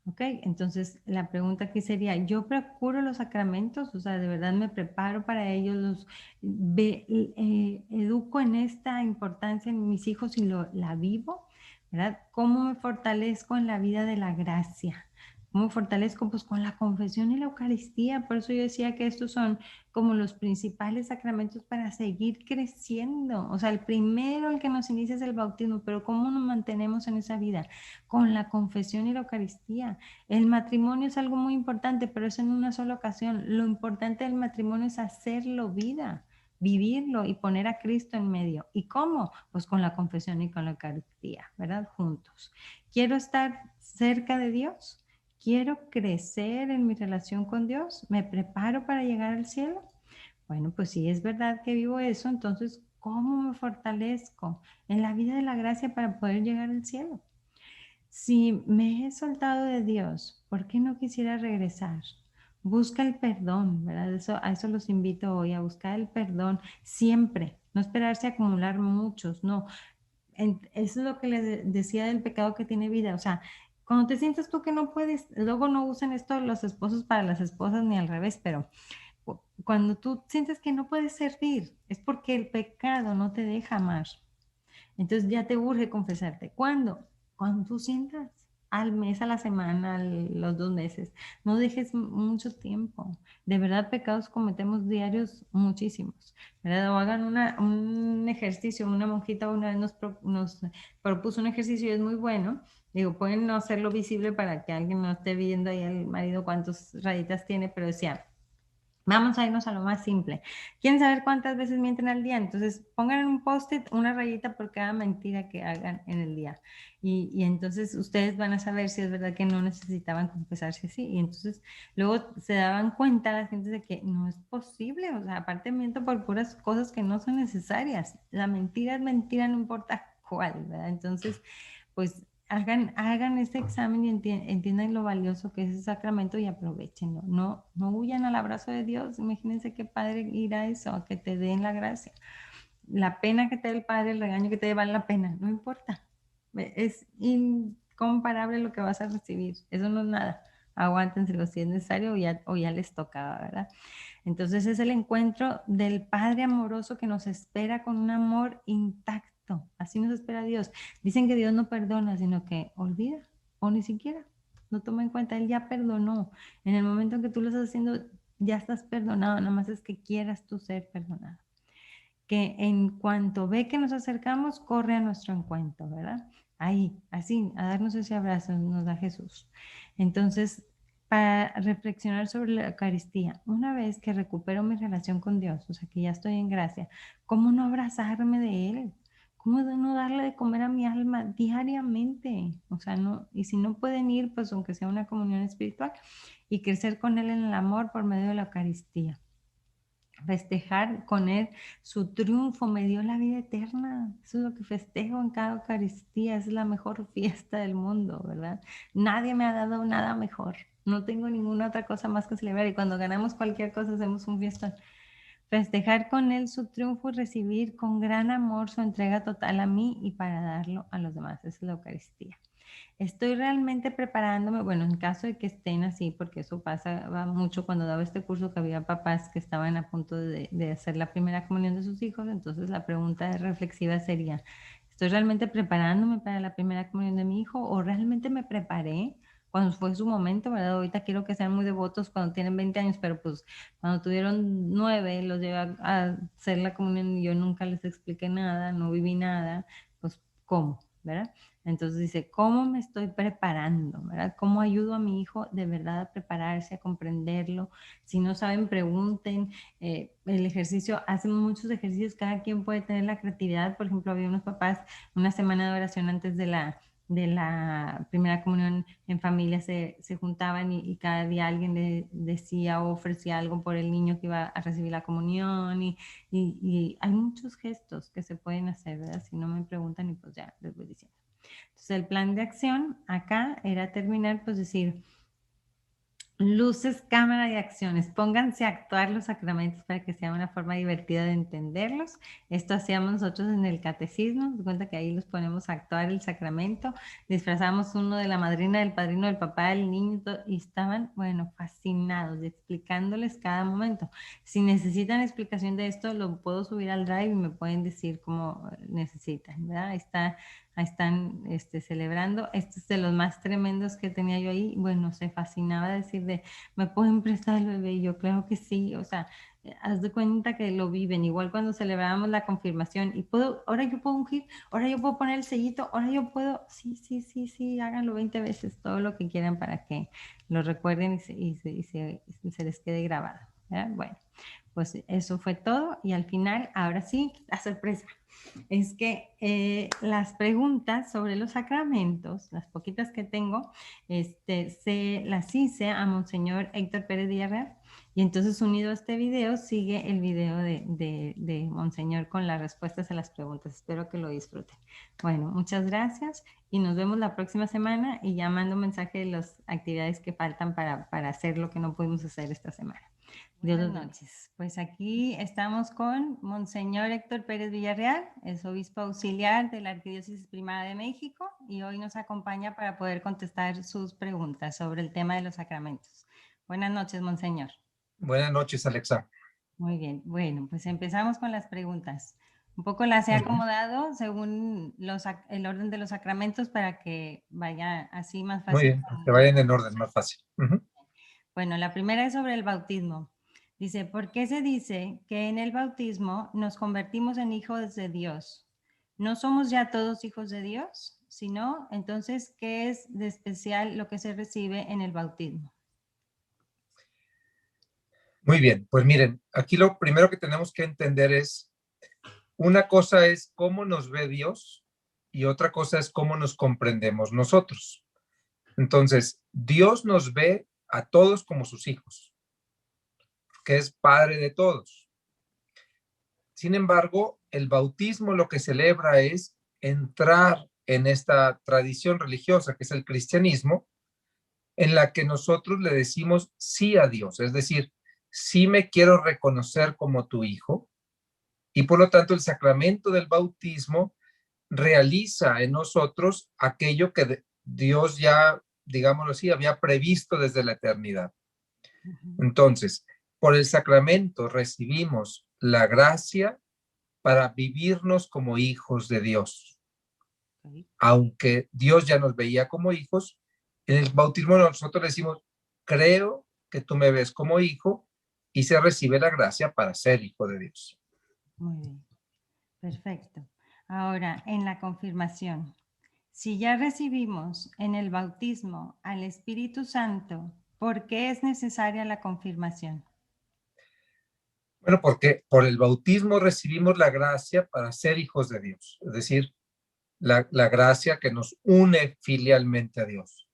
¿Ok? Entonces, la pregunta aquí sería, ¿yo procuro los sacramentos? O sea, ¿de verdad me preparo para ellos? ¿Educo en esta importancia en mis hijos y la vivo? ¿Verdad? ¿Cómo me fortalezco en la vida de la gracia? ¿Cómo me fortalezco? Pues con la confesión y la Eucaristía. Por eso yo decía que estos son como los principales sacramentos para seguir creciendo. O sea, el primero, el que nos inicia es el bautismo, pero ¿cómo nos mantenemos en esa vida? Con la confesión y la Eucaristía. El matrimonio es algo muy importante, pero es en una sola ocasión. Lo importante del matrimonio es hacerlo vida, vivirlo y poner a Cristo en medio. ¿Y cómo? Pues con la confesión y con la Eucaristía, ¿verdad? Juntos. Quiero estar cerca de Dios. Quiero crecer en mi relación con Dios. ¿Me preparo para llegar al cielo? Bueno, pues si es verdad que vivo eso, entonces, ¿cómo me fortalezco en la vida de la gracia para poder llegar al cielo? Si me he soltado de Dios, ¿por qué no quisiera regresar? Busca el perdón, ¿verdad? A eso los invito hoy, a buscar el perdón siempre, no esperarse a acumular muchos, no. Eso es lo que les decía del pecado que tiene vida, o sea, cuando te sientes tú que no puedes, luego no usen esto los esposos para las esposas ni al revés, pero cuando tú sientes que no puedes servir, es porque el pecado no te deja amar. Entonces ya te urge confesarte. ¿Cuándo? Cuando tú sientas, al mes, a la semana, los 2 meses. No dejes mucho tiempo. De verdad, pecados cometemos diarios muchísimos. ¿Verdad? O hagan un ejercicio. Una monjita una vez nos propuso un ejercicio y es muy bueno. Digo, pueden no hacerlo visible para que alguien no esté viendo ahí el marido cuántas rayitas tiene, pero decía, vamos a irnos a lo más simple. ¿Quieren saber cuántas veces mienten al día? Entonces pongan en un post-it una rayita por cada mentira que hagan en el día. Y entonces ustedes van a saber si es verdad que no necesitaban confesarse así. Y entonces luego se daban cuenta la gente de que no es posible. O sea, aparte miento por puras cosas que no son necesarias. La mentira es mentira, no importa cuál, ¿verdad? Entonces, pues hagan ese examen y entiendan lo valioso que es ese sacramento y aprovechenlo. No huyan al abrazo de Dios. Imagínense qué padre ir a eso, a que te den la gracia. La pena que te dé el Padre, el regaño que te dé, vale la pena, no importa. Es incomparable lo que vas a recibir. Eso no es nada. Aguántenselo si es necesario o ya les tocaba, ¿verdad? Entonces es el encuentro del Padre amoroso que nos espera con un amor intacto. Así nos espera Dios. Dicen que Dios no perdona, sino que olvida o ni siquiera no toma en cuenta. Él ya perdonó. En el momento en que tú lo estás haciendo, ya estás perdonado. Nada más es que quieras tú ser perdonado. Que en cuanto ve que nos acercamos, corre a nuestro encuentro, ¿verdad? Ahí, así, a darnos ese abrazo, nos da Jesús. Entonces, para reflexionar sobre la Eucaristía, una vez que recupero mi relación con Dios, o sea, que ya estoy en gracia, ¿cómo no abrazarme de Él? ¿Cómo no darle de comer a mi alma diariamente? O sea, no, y si no pueden ir, pues aunque sea una comunión espiritual y crecer con Él en el amor por medio de la Eucaristía. Festejar con Él su triunfo, me dio la vida eterna. Eso es lo que festejo en cada Eucaristía, es la mejor fiesta del mundo, ¿verdad? Nadie me ha dado nada mejor. No tengo ninguna otra cosa más que celebrar y cuando ganamos cualquier cosa hacemos un fiestón. Festejar con Él su triunfo y recibir con gran amor su entrega total a mí y para darlo a los demás. Esa es la Eucaristía. Estoy realmente preparándome, bueno, en caso de que estén así, porque eso pasa va mucho cuando daba este curso que había papás que estaban a punto de hacer la primera comunión de sus hijos, entonces la pregunta reflexiva sería, ¿estoy realmente preparándome para la primera comunión de mi hijo o realmente me preparé cuando fue su momento, ¿verdad? Ahorita quiero que sean muy devotos cuando tienen 20 años, pero pues cuando tuvieron 9 los llevé a hacer la comunión y yo nunca les expliqué nada, no viví nada, pues ¿cómo? ¿Verdad? Entonces dice, ¿cómo me estoy preparando? ¿Verdad? ¿Cómo ayudo a mi hijo de verdad a prepararse, a comprenderlo? Si no saben, pregunten. El ejercicio, hacen muchos ejercicios, cada quien puede tener la creatividad. Por ejemplo, había unos papás, una semana de oración antes de la primera comunión en familia se juntaban y cada día alguien le decía o ofrecía algo por el niño que iba a recibir la comunión y hay muchos gestos que se pueden hacer, ¿verdad? Si no me preguntan y pues ya les voy diciendo. Entonces el plan de acción acá era terminar, pues decir, luces, cámara y acciones. Pónganse a actuar los sacramentos para que sea una forma divertida de entenderlos. Esto hacíamos nosotros en el catecismo. De cuenta que ahí los ponemos a actuar el sacramento. Disfrazamos uno de la madrina, del padrino, del papá, del niño y estaban, bueno, fascinados, explicándoles cada momento. Si necesitan explicación de esto, lo puedo subir al Drive y me pueden decir cómo necesitan, ¿verdad? Ahí están celebrando. Este es de los más tremendos que tenía yo ahí. Bueno, se fascinaba decir de, ¿me pueden prestar el bebé? Y yo, claro que sí. O sea, haz de cuenta que lo viven. Igual cuando celebrábamos la confirmación y puedo, ahora yo puedo ungir, ahora yo puedo poner el sellito, ahora yo puedo, sí, sí, sí, sí, háganlo 20 veces, todo lo que quieran para que lo recuerden y se les quede grabado. ¿Verdad? Bueno, pues eso fue todo y al final, ahora sí, la sorpresa es que las preguntas sobre los sacramentos, las poquitas que tengo, se las hice a Monseñor Héctor Pérez Villarreal. Y entonces unido a este video sigue el video de Monseñor con las respuestas a las preguntas. Espero que lo disfruten. Bueno, muchas gracias y nos vemos la próxima semana y ya mando un mensaje de las actividades que faltan para hacer lo que no pudimos hacer esta semana. Buenas noches. Pues aquí estamos con Monseñor Héctor Pérez Villarreal, es obispo auxiliar de la Arquidiócesis Primada de México y hoy nos acompaña para poder contestar sus preguntas sobre el tema de los sacramentos. Buenas noches, Monseñor. Buenas noches, Alexa. Muy bien. Bueno, pues empezamos con las preguntas. Un poco las he acomodado según el orden de los sacramentos para que vaya así más fácil. Muy bien, que vayan en orden, más fácil. Bueno, la primera es sobre el bautismo. Dice, ¿por qué se dice que en el bautismo nos convertimos en hijos de Dios? ¿No somos ya todos hijos de Dios? Si no, entonces, ¿qué es de especial lo que se recibe en el bautismo? Muy bien, pues miren, aquí lo primero que tenemos que entender es, una cosa es cómo nos ve Dios y otra cosa es cómo nos comprendemos nosotros. Entonces, Dios nos ve a todos como sus hijos, que es padre de todos. Sin embargo, el bautismo lo que celebra es entrar en esta tradición religiosa que es el cristianismo, en la que nosotros le decimos sí a Dios, es decir, sí me quiero reconocer como tu hijo, y por lo tanto el sacramento del bautismo realiza en nosotros aquello que Dios ya, digámoslo así, había previsto desde la eternidad. Entonces, por el sacramento recibimos la gracia para vivirnos como hijos de Dios. Aunque Dios ya nos veía como hijos, en el bautismo nosotros decimos, creo que tú me ves como hijo y se recibe la gracia para ser hijo de Dios. Muy bien, perfecto. Ahora, en la confirmación, si ya recibimos en el bautismo al Espíritu Santo, ¿por qué es necesaria la confirmación? Bueno, porque por el bautismo recibimos la gracia para ser hijos de Dios, es decir, la gracia que nos une filialmente a Dios.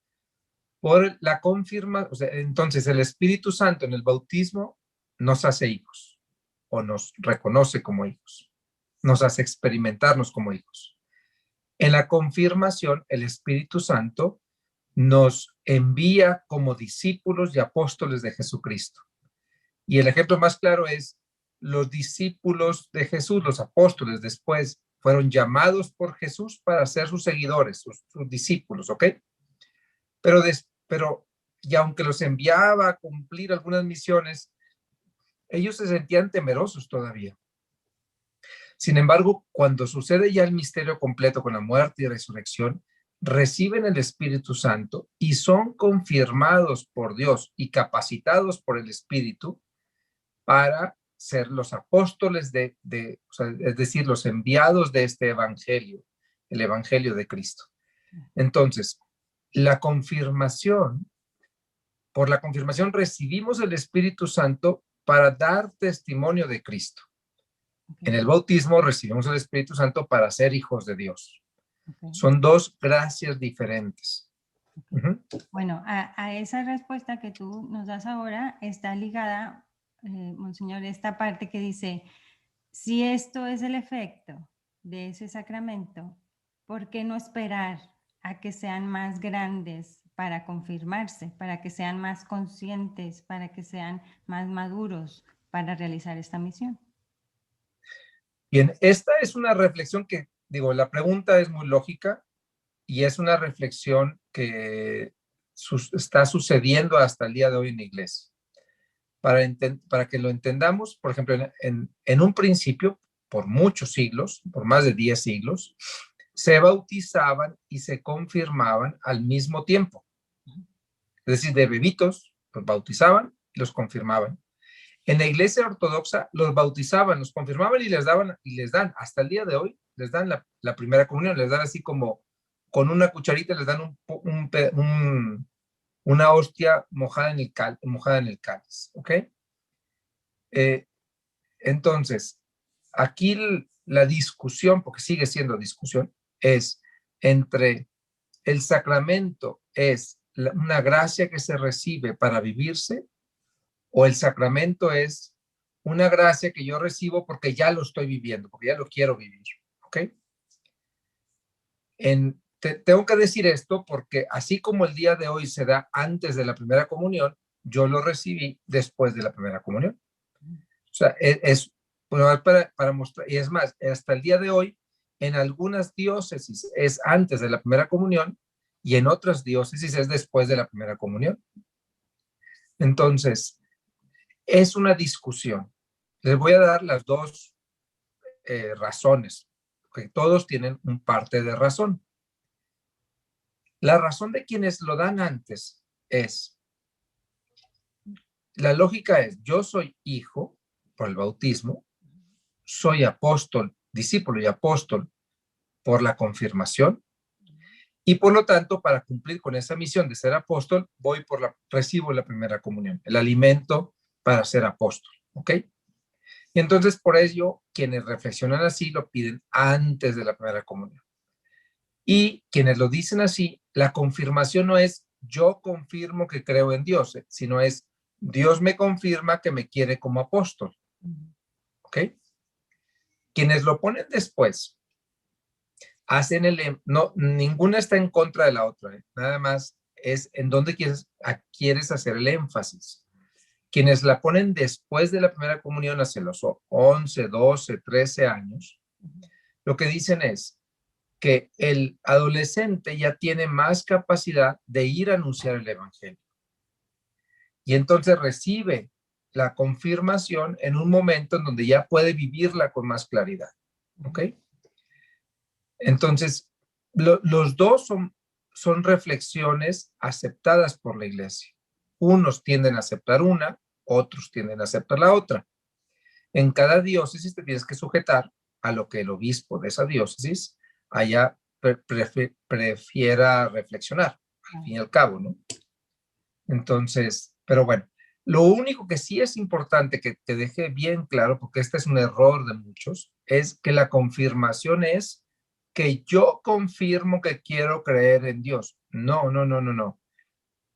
Por la confirma, o sea, entonces el Espíritu Santo en el bautismo nos hace hijos o nos reconoce como hijos, nos hace experimentarnos como hijos. En la confirmación, el Espíritu Santo nos envía como discípulos y apóstoles de Jesucristo. Y el ejemplo más claro es los discípulos de Jesús, los apóstoles después fueron llamados por Jesús para ser sus seguidores, sus discípulos, ¿ok? Pero, y aunque los enviaba a cumplir algunas misiones, ellos se sentían temerosos todavía. Sin embargo, cuando sucede ya el misterio completo con la muerte y resurrección, reciben el Espíritu Santo y son confirmados por Dios y capacitados por el Espíritu para ser los apóstoles o sea, es decir, los enviados de este evangelio, el evangelio de Cristo. Entonces, por la confirmación recibimos el Espíritu Santo para dar testimonio de Cristo. En el bautismo recibimos el Espíritu Santo para ser hijos de Dios. Son dos gracias diferentes. Bueno, a esa respuesta que tú nos das ahora está ligada, Monseñor, esta parte que dice, si esto es el efecto de ese sacramento, ¿por qué no esperar a que sean más grandes para confirmarse, para que sean más conscientes, para que sean más maduros para realizar esta misión? Bien, esta es una reflexión que, digo, la pregunta es muy lógica y es una reflexión que está sucediendo hasta el día de hoy en la iglesia. Para que lo entendamos, por ejemplo, en un principio, por muchos siglos, por más de 10 siglos, se bautizaban y se confirmaban al mismo tiempo. Es decir, de bebitos, los bautizaban y los confirmaban. En la iglesia ortodoxa los bautizaban, los confirmaban y les dan, hasta el día de hoy, les dan la primera comunión, les dan así como con una cucharita, les dan una hostia mojada en el cáliz, ¿ok? Entonces, aquí la discusión, porque sigue siendo discusión, es entre el sacramento es una gracia que se recibe para vivirse o el sacramento es una gracia que yo recibo porque ya lo estoy viviendo, porque ya lo quiero vivir, ¿ok? Tengo que decir esto porque así como el día de hoy se da antes de la primera comunión, yo lo recibí después de la primera comunión. O sea, bueno, para mostrar, y es más, hasta el día de hoy, en algunas diócesis es antes de la primera comunión y en otras diócesis es después de la primera comunión. Entonces, es una discusión. Les voy a dar las dos razones, que todos tienen un parte de razón. La razón de quienes lo dan antes es, la lógica es, yo soy hijo por el bautismo, soy apóstol, discípulo y apóstol por la confirmación, y por lo tanto, para cumplir con esa misión de ser apóstol, recibo la primera comunión, el alimento para ser apóstol, ¿ok? Y entonces, por ello, quienes reflexionan así lo piden antes de la primera comunión. Y quienes lo dicen así, la confirmación no es yo confirmo que creo en Dios, sino es Dios me confirma que me quiere como apóstol, ¿ok? Quienes lo ponen después, no, ninguna está en contra de la otra, ¿eh? Nada más es en dónde quieres hacer el énfasis. Quienes la ponen después de la primera comunión, hacia los 11, 12, 13 años, lo que dicen es que el adolescente ya tiene más capacidad de ir a anunciar el evangelio. Y entonces recibe la confirmación en un momento en donde ya puede vivirla con más claridad, ¿ok? Entonces, los dos son reflexiones aceptadas por la iglesia. Unos tienden a aceptar una, otros tienden a aceptar la otra. En cada diócesis te tienes que sujetar a lo que el obispo de esa diócesis haya prefiera reflexionar, al fin y al cabo, ¿no? Entonces, pero bueno, lo único que sí es importante que te deje bien claro, porque este es un error de muchos, es que la confirmación es que yo confirmo que quiero creer en Dios. No, no, no, no, no.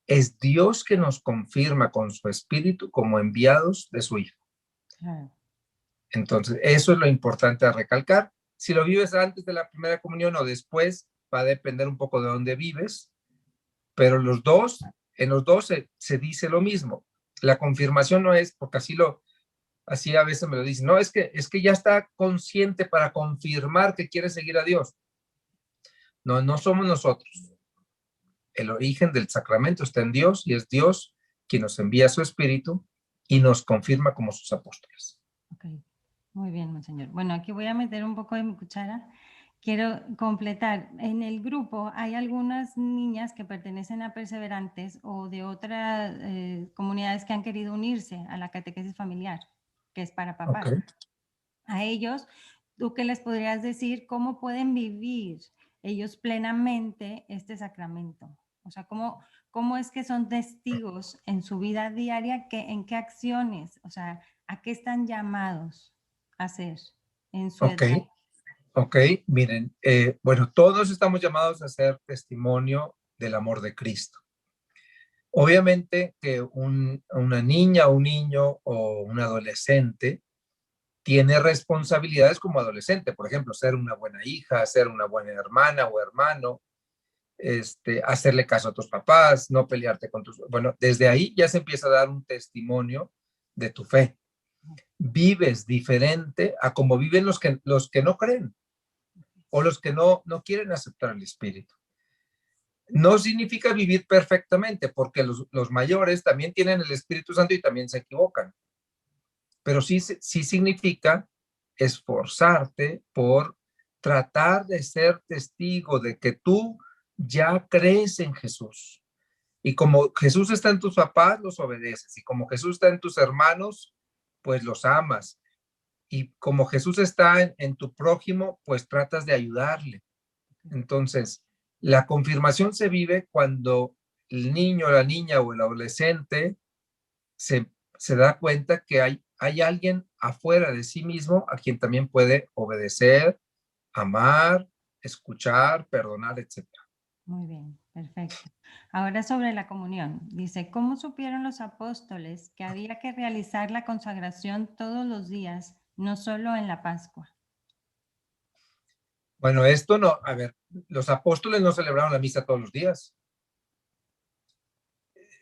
Es Dios que nos confirma con su espíritu como enviados de su Hijo. Entonces, eso es lo importante a recalcar. Si lo vives antes de la primera comunión o después, va a depender un poco de dónde vives, pero en los dos se dice lo mismo. La confirmación no es, porque así a veces me lo dicen, no, es que ya está consciente para confirmar que quiere seguir a Dios. No, no somos nosotros. El origen del sacramento está en Dios y es Dios quien nos envía su espíritu y nos confirma como sus apóstoles. Ok, muy bien, monseñor. Bueno, aquí voy a meter un poco de mi cuchara. Quiero completar. En el grupo hay algunas niñas que pertenecen a Perseverantes o de otras comunidades que han querido unirse a la catequesis familiar, que es para papás. Okay. A ellos, ¿tú qué les podrías decir? ¿Cómo pueden vivir ellos plenamente este sacramento? O sea, ¿cómo es que son testigos en su vida diaria? ¿En qué acciones? O sea, ¿a qué están llamados a hacer en su Ok, edad? ok, miren, bueno, todos estamos llamados a ser testimonio del amor de Cristo. Obviamente que una niña, un niño o un adolescente tiene responsabilidades como adolescente, por ejemplo, ser una buena hija, ser una buena hermana o hermano, hacerle caso a tus papás, no pelearte con tus... Bueno, desde ahí ya se empieza a dar un testimonio de tu fe. Vives diferente a como viven los que no creen o los que no quieren aceptar el Espíritu. No significa vivir perfectamente, porque los mayores también tienen el Espíritu Santo y también se equivocan, pero sí significa esforzarte por tratar de ser testigo de que tú ya crees en Jesús. Y como Jesús está en tus papás, los obedeces. Y como Jesús está en tus hermanos, pues los amas. Y como Jesús está en tu prójimo, pues tratas de ayudarle. Entonces, la confirmación se vive cuando el niño, la niña o el adolescente se, se da cuenta que hay alguien afuera de sí mismo a quien también puede obedecer, amar, escuchar, perdonar, etcétera. Muy bien, perfecto. Ahora sobre la comunión. Dice, ¿cómo supieron los apóstoles que había que realizar la consagración todos los días, no solo en la Pascua? Bueno, esto no, a ver, los apóstoles no celebraron la misa todos los días.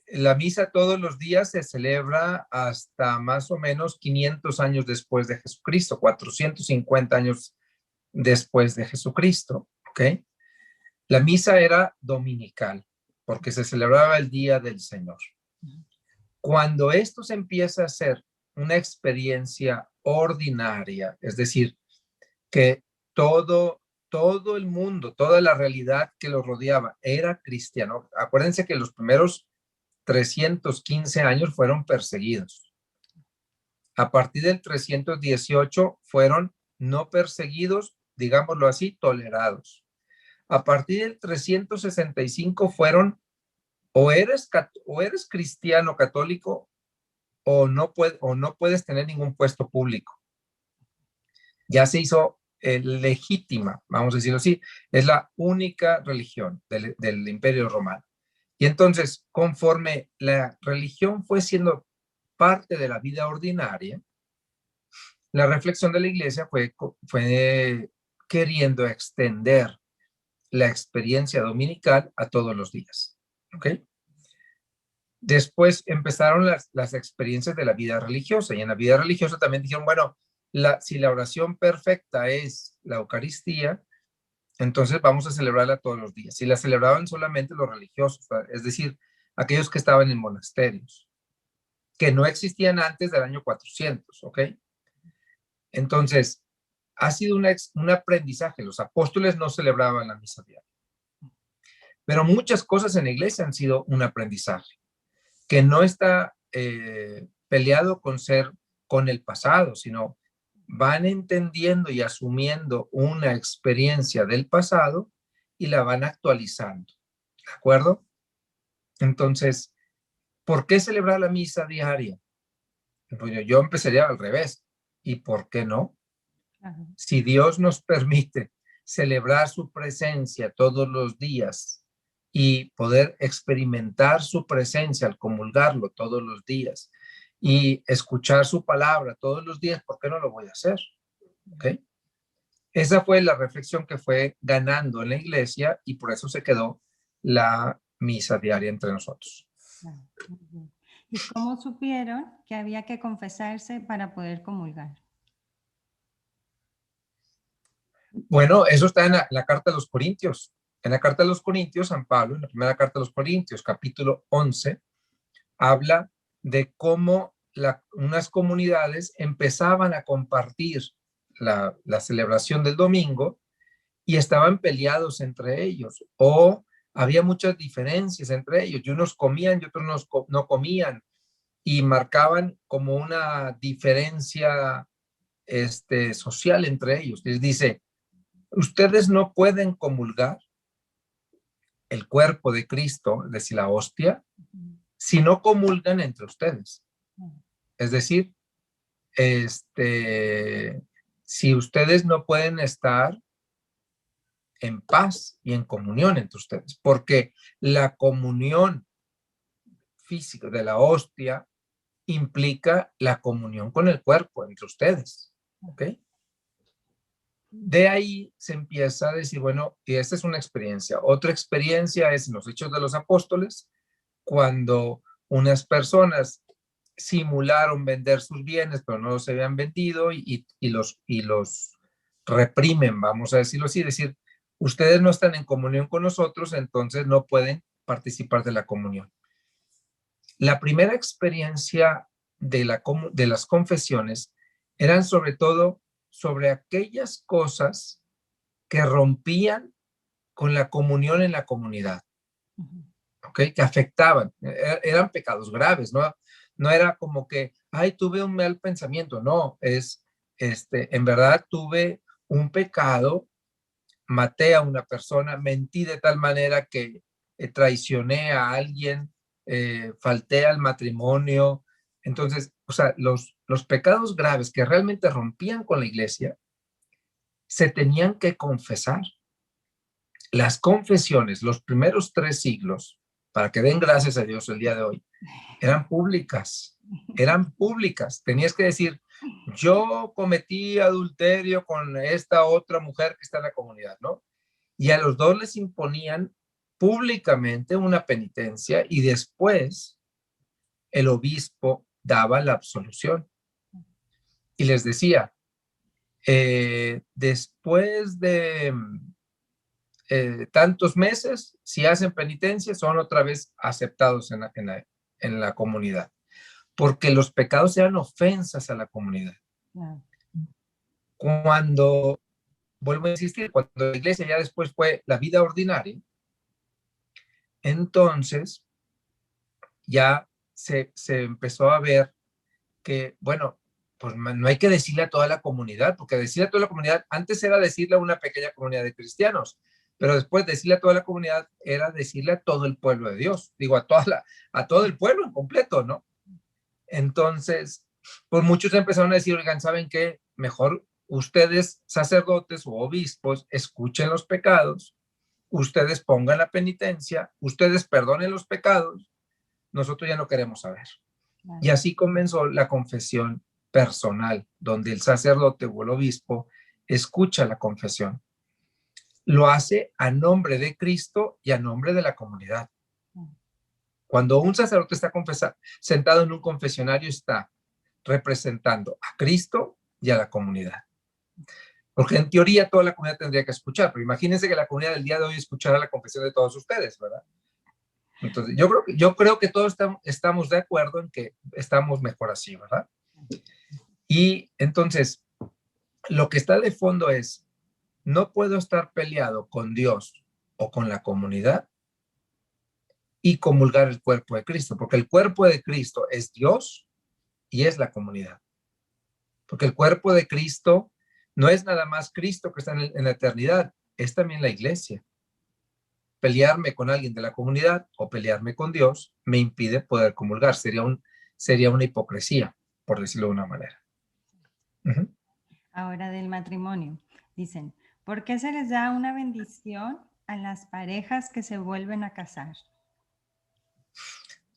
La misa todos los días se celebra hasta más o menos 500 años después de Jesucristo, 450 años después de Jesucristo, ¿ok? La misa era dominical porque se celebraba el Día del Señor. Cuando esto se empieza a hacer una experiencia ordinaria, es decir, que todo el mundo, toda la realidad que lo rodeaba era cristiano. Acuérdense que los primeros 315 años fueron perseguidos. A partir del 318 fueron no perseguidos, digámoslo así, tolerados. A partir del 365 fueron o eres cristiano católico o no puedes tener ningún puesto público. Ya se hizo legítima, vamos a decirlo así, es la única religión del Imperio Romano. Y entonces, conforme la religión fue siendo parte de la vida ordinaria, la reflexión de la iglesia fue queriendo extender la experiencia dominical a todos los días. ¿Ok? Después empezaron las experiencias de la vida religiosa y en la vida religiosa también dijeron, bueno, si la oración perfecta es la Eucaristía, entonces vamos a celebrarla todos los días. Y la celebraban solamente los religiosos, es decir, aquellos que estaban en monasterios, que no existían antes del año 400, ¿ok? Entonces, ha sido un aprendizaje. Los apóstoles no celebraban la misa diaria, pero muchas cosas en la iglesia han sido un aprendizaje, que no está peleado con el pasado, sino van entendiendo y asumiendo una experiencia del pasado y la van actualizando, ¿de acuerdo? Entonces, ¿por qué celebrar la misa diaria? Pues yo empezaría al revés. ¿Y por qué no? Claro. Si Dios nos permite celebrar su presencia todos los días y poder experimentar su presencia al comulgarlo todos los días y escuchar su palabra todos los días, ¿por qué no lo voy a hacer? ¿Okay? Esa fue la reflexión que fue ganando en la iglesia y por eso se quedó la misa diaria entre nosotros. Claro, muy bien. ¿Y cómo supieron que había que confesarse para poder comulgar? Bueno, eso está en la carta de los Corintios. En la carta de los Corintios, San Pablo, en la primera carta de los Corintios, capítulo 11, habla de cómo unas comunidades empezaban a compartir la celebración del domingo y estaban peleados entre ellos o había muchas diferencias entre ellos y unos comían y otros no comían y marcaban como una diferencia social entre ellos. Les dice, ustedes no pueden comulgar el cuerpo de Cristo, es decir, la hostia, si no comulgan entre ustedes. Es decir, si ustedes no pueden estar en paz y en comunión entre ustedes, porque la comunión física de la hostia implica la comunión con el cuerpo entre ustedes, ¿ok? De ahí se empieza a decir, bueno, y esta es una experiencia. Otra experiencia es en los Hechos de los Apóstoles, cuando unas personas simularon vender sus bienes, pero no los habían vendido y los reprimen, vamos a decirlo así, decir, ustedes no están en comunión con nosotros, entonces no pueden participar de la comunión. La primera experiencia de las confesiones eran sobre todo sobre aquellas cosas que rompían con la comunión en la comunidad, ¿ok? Que afectaban, eran pecados graves, ¿no? No era como que, ay, tuve un mal pensamiento, no, en verdad tuve un pecado, maté a una persona, mentí de tal manera que traicioné a alguien, falté al matrimonio. Entonces, o sea, los pecados graves que realmente rompían con la iglesia se tenían que confesar. Las confesiones, los primeros 3 siglos, para que den gracias a Dios el día de hoy, eran públicas, eran públicas. Tenías que decir, yo cometí adulterio con esta otra mujer que está en la comunidad, ¿no? Y a los dos les imponían públicamente una penitencia y después el obispo daba la absolución. Y les decía, después de tantos meses, si hacen penitencia, son otra vez aceptados en la comunidad. Porque los pecados eran ofensas a la comunidad. Wow. Cuando, vuelvo a insistir, cuando la iglesia ya después fue la vida ordinaria, entonces ya se empezó a ver que, bueno, pues no hay que decirle a toda la comunidad, porque decirle a toda la comunidad, antes era decirle a una pequeña comunidad de cristianos, pero después decirle a toda la comunidad era decirle a todo el pueblo de Dios, digo, a todo el pueblo en completo, ¿no? Entonces, pues muchos empezaron a decir, oigan, ¿saben qué? Mejor ustedes, sacerdotes o obispos, escuchen los pecados, ustedes pongan la penitencia, ustedes perdonen los pecados, nosotros ya no queremos saber. Claro. Y así comenzó la confesión personal, donde el sacerdote o el obispo escucha la confesión. Lo hace a nombre de Cristo y a nombre de la comunidad. Cuando un sacerdote está sentado en un confesionario, está representando a Cristo y a la comunidad. Porque en teoría toda la comunidad tendría que escuchar, pero imagínense que la comunidad del día de hoy escuchará la confesión de todos ustedes, ¿verdad? Entonces, yo creo que todos estamos de acuerdo en que estamos mejor así, ¿verdad? Y entonces, lo que está de fondo es, no puedo estar peleado con Dios o con la comunidad y comulgar el cuerpo de Cristo, porque el cuerpo de Cristo es Dios y es la comunidad. Porque el cuerpo de Cristo no es nada más Cristo que está en la eternidad, es también la iglesia. Pelearme con alguien de la comunidad o pelearme con Dios me impide poder comulgar. Sería una hipocresía, por decirlo de una manera. Uh-huh. Ahora del matrimonio. Dicen, ¿por qué se les da una bendición a las parejas que se vuelven a casar?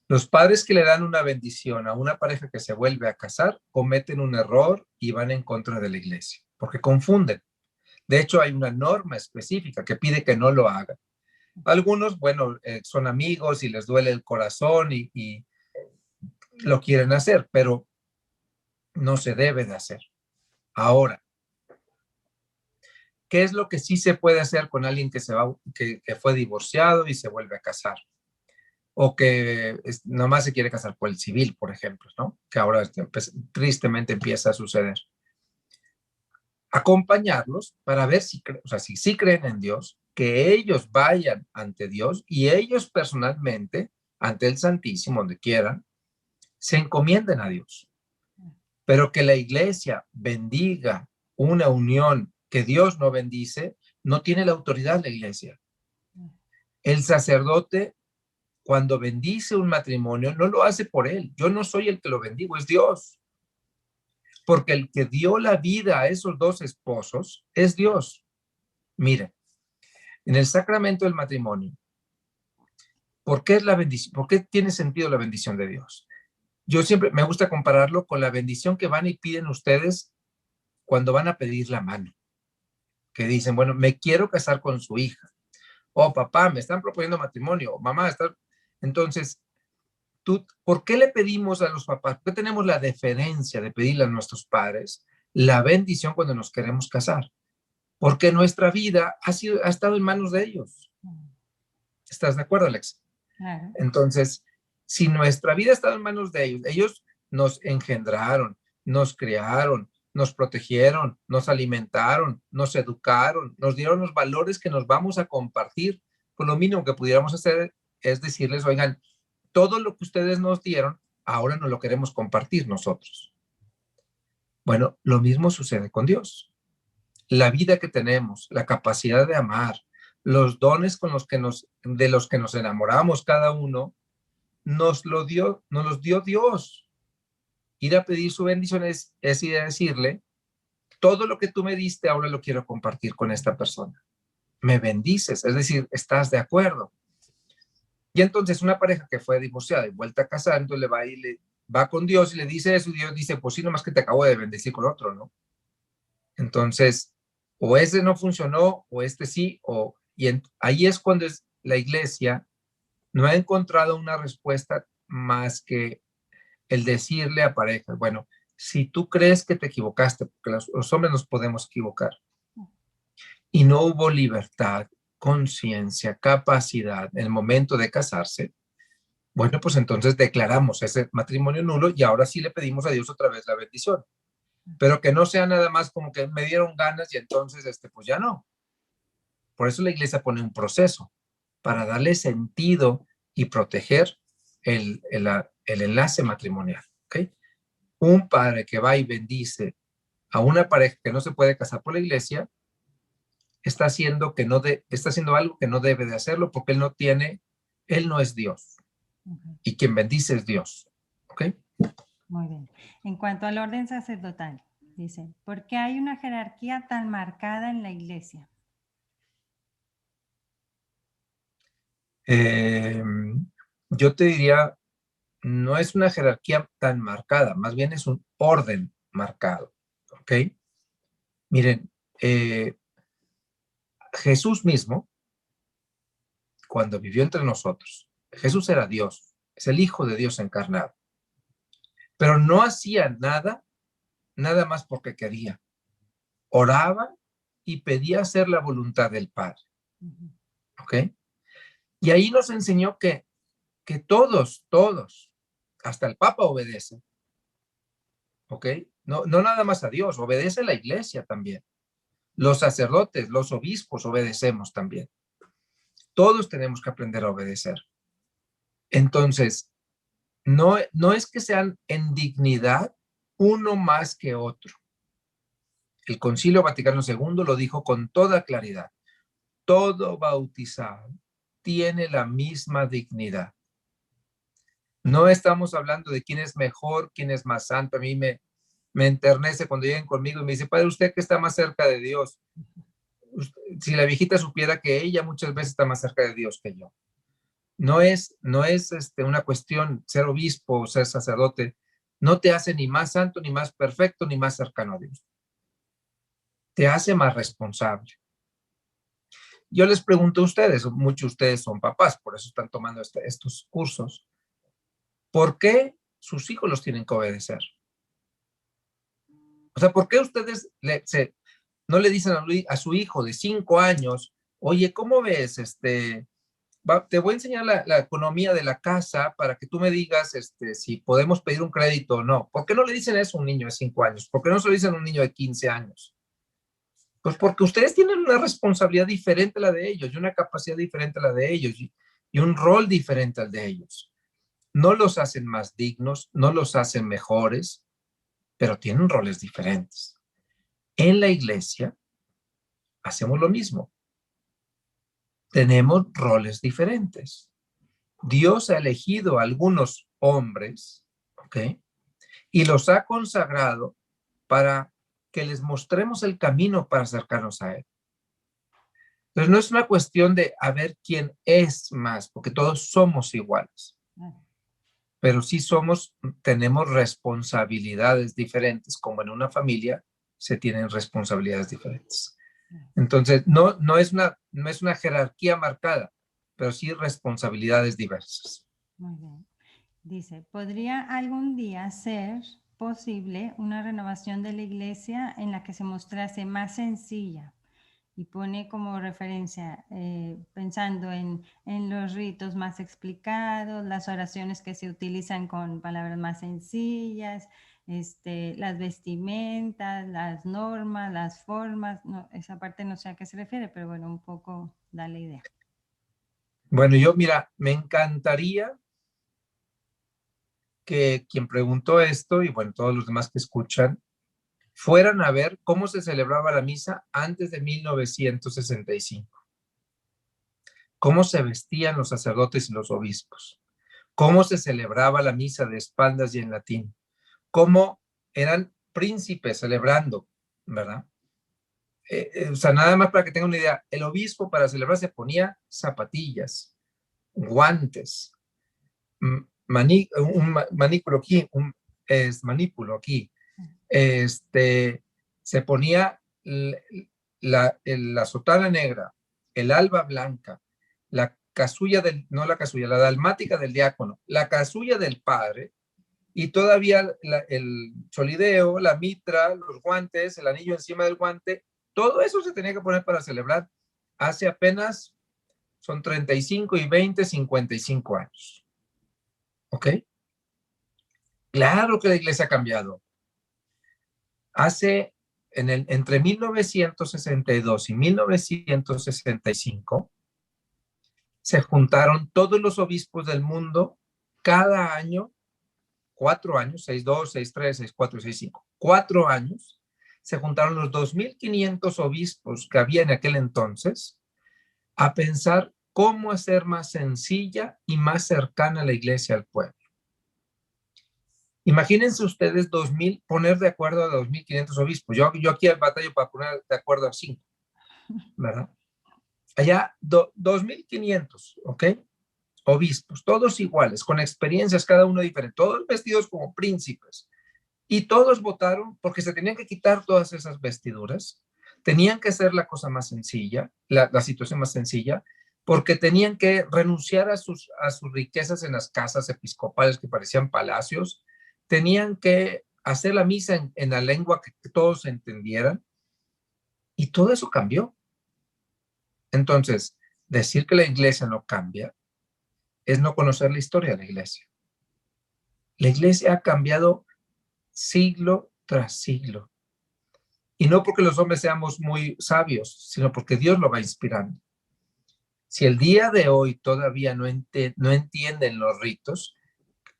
Los padres que le dan una bendición a una pareja que se vuelve a casar cometen un error y van en contra de la iglesia, porque confunden. De hecho, hay una norma específica que pide que no lo hagan. Algunos, bueno, son amigos y les duele el corazón y lo quieren hacer, pero no se debe de hacer. Ahora, ¿qué es lo que sí se puede hacer con alguien que fue divorciado y se vuelve a casar? O que nomás se quiere casar por el civil, por ejemplo, ¿no? Que ahora tristemente empieza a suceder. Acompañarlos para ver si sí creen en Dios, que ellos vayan ante Dios y ellos personalmente, ante el Santísimo, donde quieran, se encomienden a Dios. Pero que la iglesia bendiga una unión que Dios no bendice, no tiene la autoridad la iglesia. El sacerdote, cuando bendice un matrimonio, no lo hace por él. Yo no soy el que lo bendigo, es Dios. Porque el que dio la vida a esos dos esposos es Dios. Miren, en el sacramento del matrimonio, ¿por qué es la bendición? ¿Por qué tiene sentido la bendición de Dios? Yo siempre me gusta compararlo con la bendición que van y piden ustedes cuando van a pedir la mano. Que dicen, bueno, me quiero casar con su hija. O papá, me están proponiendo matrimonio. O mamá, está... Entonces, ¿por qué le pedimos a los papás? ¿Por qué tenemos la deferencia de pedirle a nuestros padres la bendición cuando nos queremos casar? Porque nuestra vida ha estado en manos de ellos. ¿Estás de acuerdo, Alex? Claro. Entonces, si nuestra vida ha estado en manos de ellos, ellos nos engendraron, nos crearon, nos protegieron, nos alimentaron, nos educaron, nos dieron los valores que nos vamos a compartir. Pues lo mínimo que pudiéramos hacer es decirles, oigan, todo lo que ustedes nos dieron, ahora nos lo queremos compartir nosotros. Bueno, lo mismo sucede con Dios. La vida que tenemos, la capacidad de amar, los dones de los que nos enamoramos cada uno, nos los dio Dios. Ir a pedir su bendición es ir a decirle, todo lo que tú me diste ahora lo quiero compartir con esta persona. Me bendices, es decir, estás de acuerdo. Y entonces una pareja que fue divorciada y vuelta a casar, entonces va con Dios y le dice eso, y Dios dice, pues sí, nomás que te acabo de bendecir con otro, ¿no? Entonces, o ese no funcionó, o este sí, ahí es cuando la iglesia no ha encontrado una respuesta más que el decirle a parejas, bueno, si tú crees que te equivocaste, porque los hombres nos podemos equivocar, y no hubo libertad, conciencia, capacidad en el momento de casarse, bueno, pues entonces declaramos ese matrimonio nulo y ahora sí le pedimos a Dios otra vez la bendición. Pero que no sea nada más como que me dieron ganas y entonces, pues ya no. Por eso la iglesia pone un proceso para darle sentido y proteger el enlace matrimonial. ¿Okay? Un padre que va y bendice a una pareja que no se puede casar por la iglesia está haciendo algo que no debe de hacerlo porque él no es Dios. Y quien bendice es Dios. ¿Ok? Muy bien. En cuanto al orden sacerdotal, dice, ¿por qué hay una jerarquía tan marcada en la iglesia? Yo te diría, no es una jerarquía tan marcada, más bien es un orden marcado. ¿Ok? Miren, Jesús mismo, cuando vivió entre nosotros, Jesús era Dios, es el Hijo de Dios encarnado, pero no hacía nada más porque quería. Oraba y pedía hacer la voluntad del Padre. ¿Ok? Y ahí nos enseñó que todos, hasta el Papa obedece. ¿Ok? No nada más a Dios, obedece la iglesia también. Los sacerdotes, los obispos obedecemos también. Todos tenemos que aprender a obedecer. Entonces, no es que sean en dignidad uno más que otro. El Concilio Vaticano II lo dijo con toda claridad. Todo bautizado tiene la misma dignidad. No estamos hablando de quién es mejor, quién es más santo. A mí me enternece cuando llegan conmigo y me dice, padre, ¿usted que está más cerca de Dios? Si la viejita supiera que ella muchas veces está más cerca de Dios que yo. No es una cuestión ser obispo o ser sacerdote. No te hace ni más santo, ni más perfecto, ni más cercano a Dios. Te hace más responsable. Yo les pregunto a ustedes, muchos de ustedes son papás, por eso están tomando estos cursos. ¿Por qué sus hijos los tienen que obedecer? O sea, ¿por qué ustedes no le dicen a su hijo de 5 años, oye, ¿cómo ves? Te voy a enseñar la economía de la casa para que tú me digas si podemos pedir un crédito o no. ¿Por qué no le dicen eso a un niño de 5 años? ¿Por qué no se lo dicen a un niño de 15 años? Pues porque ustedes tienen una responsabilidad diferente a la de ellos y una capacidad diferente a la de ellos y un rol diferente al de ellos. No los hacen más dignos, no los hacen mejores, pero tienen roles diferentes. En la iglesia hacemos lo mismo. tenemos roles diferentes. Dios ha elegido a algunos hombres, ¿ok? Y los ha consagrado para que les mostremos el camino para acercarnos a Él. Entonces no es una cuestión de a ver quién es más, porque todos somos iguales, pero sí tenemos responsabilidades diferentes, como en una familia se tienen responsabilidades diferentes. Entonces no es una jerarquía marcada, pero sí responsabilidades diversas. Muy bien. Dice, ¿podría algún día ser posible una renovación de la iglesia en la que se mostrase más sencilla? Y pone como referencia, pensando en los ritos más explicados, las oraciones que se utilizan con palabras más sencillas, las vestimentas, las normas, las formas. No, esa parte no sé a qué se refiere, pero bueno, un poco da la idea. Bueno, mira, me encantaría que quien preguntó esto, y bueno, todos los demás que escuchan, fueran a ver cómo se celebraba la misa antes de 1965. Cómo se vestían los sacerdotes y los obispos. Cómo se celebraba la misa de espaldas y en latín. Cómo eran príncipes celebrando, ¿verdad? O sea, nada más para que tengan una idea, el obispo para celebrar se ponía zapatillas, guantes, manículo aquí, manípulo aquí, se ponía la sotana negra, el alba blanca, la casulla no la casulla, la dalmática del diácono, la casulla del padre, y todavía el solideo, la mitra, los guantes, el anillo encima del guante, todo eso se tenía que poner para celebrar hace apenas, son 35 y 20, 55 años. ¿Ok? Claro que la iglesia ha cambiado. Entre 1962 y 1965, se juntaron todos los obispos del mundo cada año, 4 años, 62, 63, 64, 65, 4 años, se juntaron los 2.500 obispos que había en aquel entonces a pensar cómo hacer más sencilla y más cercana la iglesia al pueblo. Imagínense ustedes poner de acuerdo a 2.500 obispos. Yo aquí al batallo para poner de acuerdo a 5, ¿verdad? Allá 2.500, ¿ok? Obispos, todos iguales, con experiencias, cada uno diferente, todos vestidos como príncipes. Y todos votaron porque se tenían que quitar todas esas vestiduras, tenían que hacer la cosa más sencilla, la situación más sencilla, porque tenían que renunciar a sus riquezas en las casas episcopales que parecían palacios, tenían que hacer la misa en la lengua que todos entendieran, y todo eso cambió. Entonces, decir que la iglesia no cambia es no conocer la historia de la iglesia. La iglesia ha cambiado siglo tras siglo. Y no porque los hombres seamos muy sabios, sino porque Dios lo va inspirando. Si el día de hoy todavía no entienden los ritos,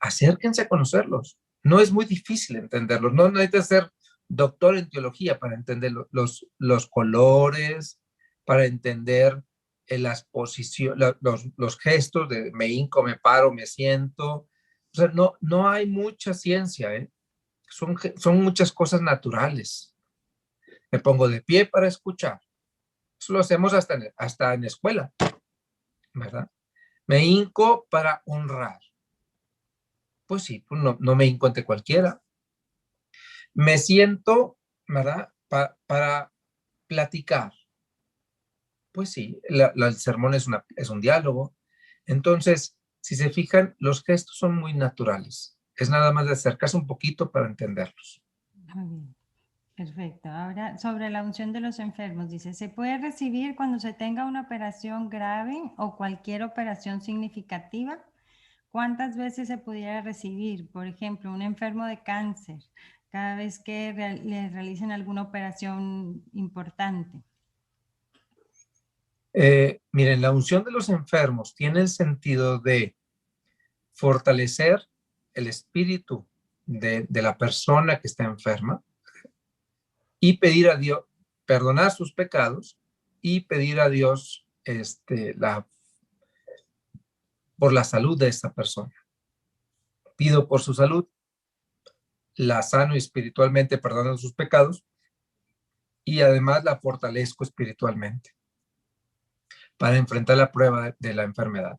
acérquense a conocerlos. No es muy difícil entenderlos. No necesitas ser doctor en teología para entender los colores, para entender las posiciones, los gestos de me hinco, me paro, me siento. O sea, no hay mucha ciencia, ¿eh? Son muchas cosas naturales. Me pongo de pie para escuchar. Eso lo hacemos hasta en escuela, ¿verdad? Me hinco para honrar. Pues sí, pues no me hinco ante cualquiera. Me siento, ¿verdad? Para platicar. Pues sí, el sermón es un diálogo. Entonces, si se fijan, los gestos son muy naturales. Es nada más de acercarse un poquito para entenderlos. Muy bien. Perfecto. Ahora, sobre la unción de los enfermos, dice, ¿se puede recibir cuando se tenga una operación grave o cualquier operación significativa? ¿Cuántas veces se pudiera recibir? Por ejemplo, un enfermo de cáncer, cada vez que le realicen alguna operación importante. Miren, la unción de los enfermos tiene el sentido de fortalecer el espíritu de la persona que está enferma y pedir a Dios, perdonar sus pecados y pedir a Dios por la salud de esta persona. Pido por su salud, la sano espiritualmente, perdonando sus pecados, y además la fortalezco espiritualmente para enfrentar la prueba de la enfermedad.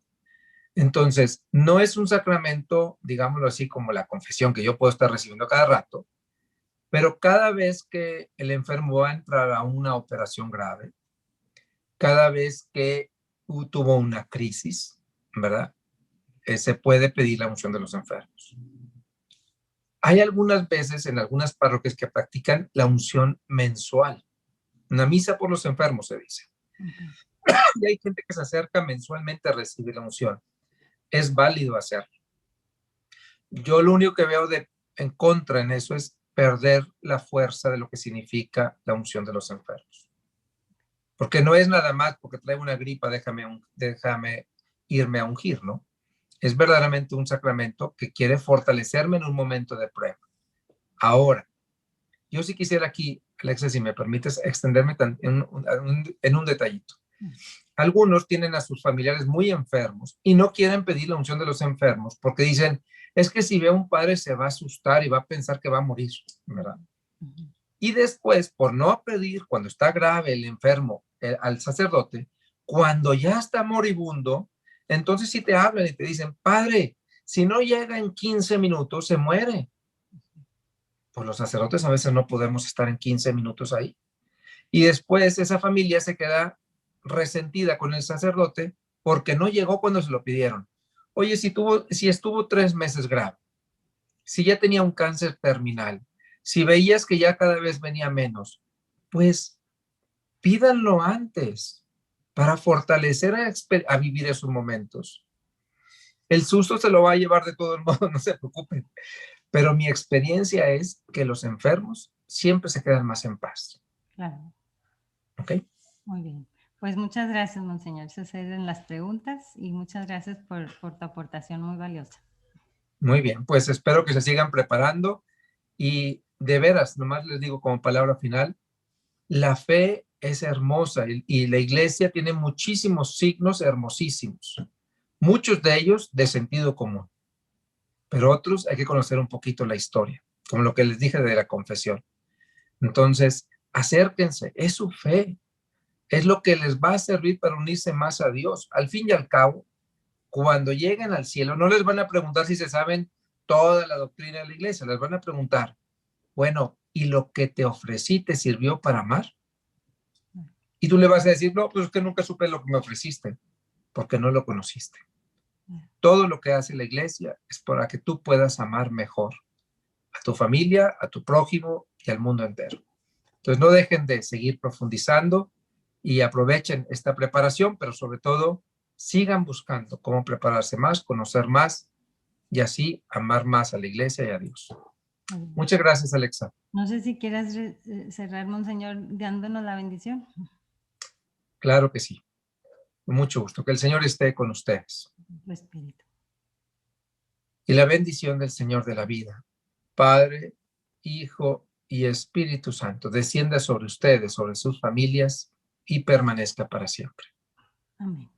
Entonces, no es un sacramento, digámoslo así, como la confesión que yo puedo estar recibiendo cada rato, pero cada vez que el enfermo va a entrar a una operación grave, cada vez que tuvo una crisis, ¿verdad? Se puede pedir la unción de los enfermos. Hay algunas veces en algunas parroquias que practican la unción mensual. Una misa por los enfermos, se dice. Y hay gente que se acerca mensualmente a recibir la unción. Es válido hacerlo. Yo lo único que veo en contra en eso es perder la fuerza de lo que significa la unción de los enfermos. Porque no es nada más porque traigo una gripa, déjame irme a ungir, ¿no? Es verdaderamente un sacramento que quiere fortalecerme en un momento de prueba. Ahora, yo sí quisiera aquí, Alexa, si me permites, extenderme en un detallito. Algunos tienen a sus familiares muy enfermos y no quieren pedir la unción de los enfermos porque dicen, es que si ve a un padre se va a asustar y va a pensar que va a morir, ¿verdad? Y después, por no pedir cuando está grave el enfermo al sacerdote, cuando ya está moribundo, entonces sí te hablan y te dicen, padre, si no llega en 15 minutos, se muere. Pues los sacerdotes a veces no podemos estar en 15 minutos ahí. Y después esa familia se queda resentida con el sacerdote porque no llegó cuando se lo pidieron. Oye, si estuvo 3 meses grave, si ya tenía un cáncer terminal, si veías que ya cada vez venía menos, pues pídanlo antes para fortalecer a vivir esos momentos. El susto se lo va a llevar de todo el modo, no se preocupen. Pero mi experiencia es que los enfermos siempre se quedan más en paz. Claro. ¿Ok? Muy bien. Pues muchas gracias, Monseñor. Esas eran las preguntas y muchas gracias por tu aportación muy valiosa. Muy bien, pues espero que se sigan preparando y de veras, nomás les digo como palabra final, la fe es hermosa y la iglesia tiene muchísimos signos hermosísimos, muchos de ellos de sentido común, pero otros hay que conocer un poquito la historia, como lo que les dije de la confesión. Entonces, acérquense, es su fe, es lo que les va a servir para unirse más a Dios. Al fin y al cabo, cuando lleguen al cielo, no les van a preguntar si se saben toda la doctrina de la iglesia, les van a preguntar, bueno, ¿y lo que te ofrecí te sirvió para amar? Y tú le vas a decir, no, pues es que nunca supe lo que me ofreciste, porque no lo conociste. Todo lo que hace la iglesia es para que tú puedas amar mejor a tu familia, a tu prójimo y al mundo entero. Entonces no dejen de seguir profundizando y aprovechen esta preparación, pero sobre todo sigan buscando cómo prepararse más, conocer más y así amar más a la iglesia y a Dios. Muchas gracias, Alexa. No sé si quieras cerrar, Monseñor, dándonos la bendición. Claro que sí. Con mucho gusto. Que el Señor esté con ustedes. Tu espíritu. Y la bendición del Señor de la vida, Padre, Hijo y Espíritu Santo, descienda sobre ustedes, sobre sus familias y permanezca para siempre. Amén.